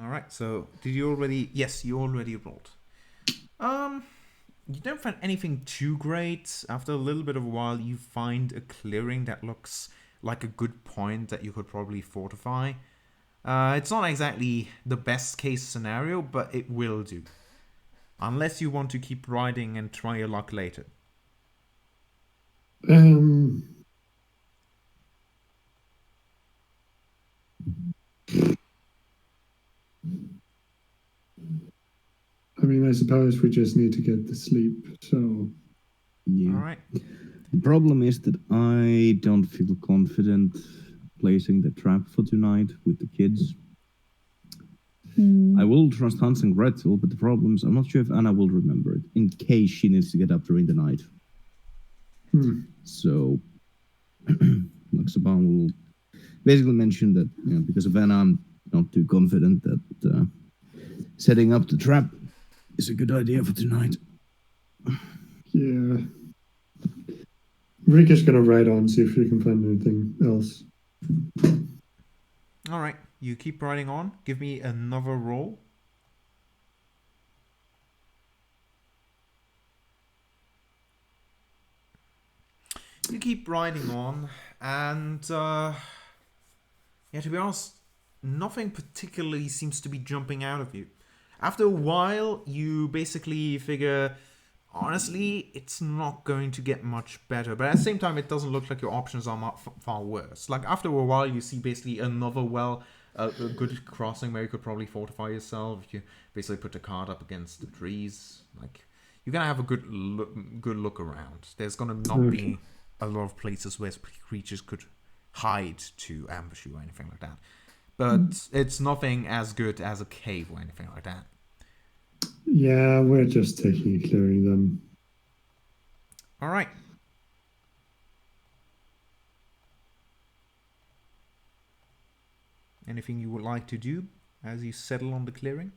All right. So, did you already? Yes, you already rolled. You don't find anything too great. After a little bit of a while, you find a clearing that looks like a good point that you could probably fortify. It's not exactly the best case scenario, but it will do. Unless you want to keep riding and try your luck later. I mean, I suppose we just need to get the sleep. So Yeah. All right. The problem is that I don't feel confident placing the trap for tonight with the kids. I will trust Hans and Gretel, but the problem is I'm not sure if Anna will remember it in case she needs to get up during the night. So, Luxaban will basically mention that because of Anna, I'm not too confident that setting up the trap is a good idea for tonight. yeah, Rick is gonna write on, see if we can find anything else. All right. You keep writing on. Give me another roll. You keep writing on, and yeah, to be honest, nothing particularly seems to be jumping out of you. After a while, you basically figure, honestly, it's not going to get much better. But at the same time, it doesn't look like your options are far worse. Like, after a while, you see basically another a good crossing where you could probably fortify yourself. If you basically put the card up against the trees. Like, you're going to have a good look around. There's going to not be a lot of places where creatures could hide to ambush you or anything like that. But it's nothing as good as a cave or anything like that. Yeah, we're just taking a clearing then. All right. Anything you would like to do as you settle on the clearing?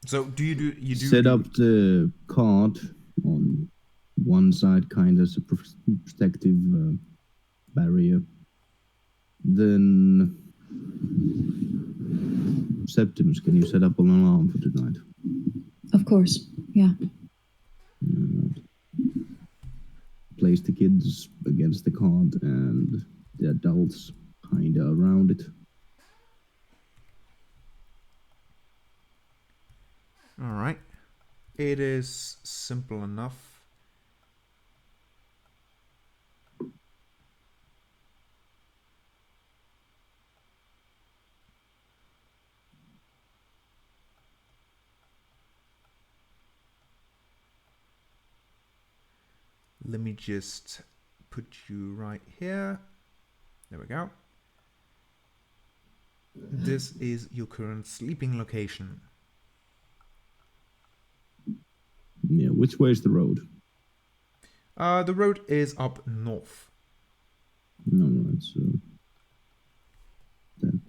So do you set up the card on one side, kind of as a protective barrier. Then, Septimus, can you set up an alarm for tonight? Of course, yeah. Place the kids against the card and the adults kind of around it. All right. It is simple enough. Let me just put you right here. There we go. This is your current sleeping location. Yeah, which way is the road? The road is up north. No, right, so that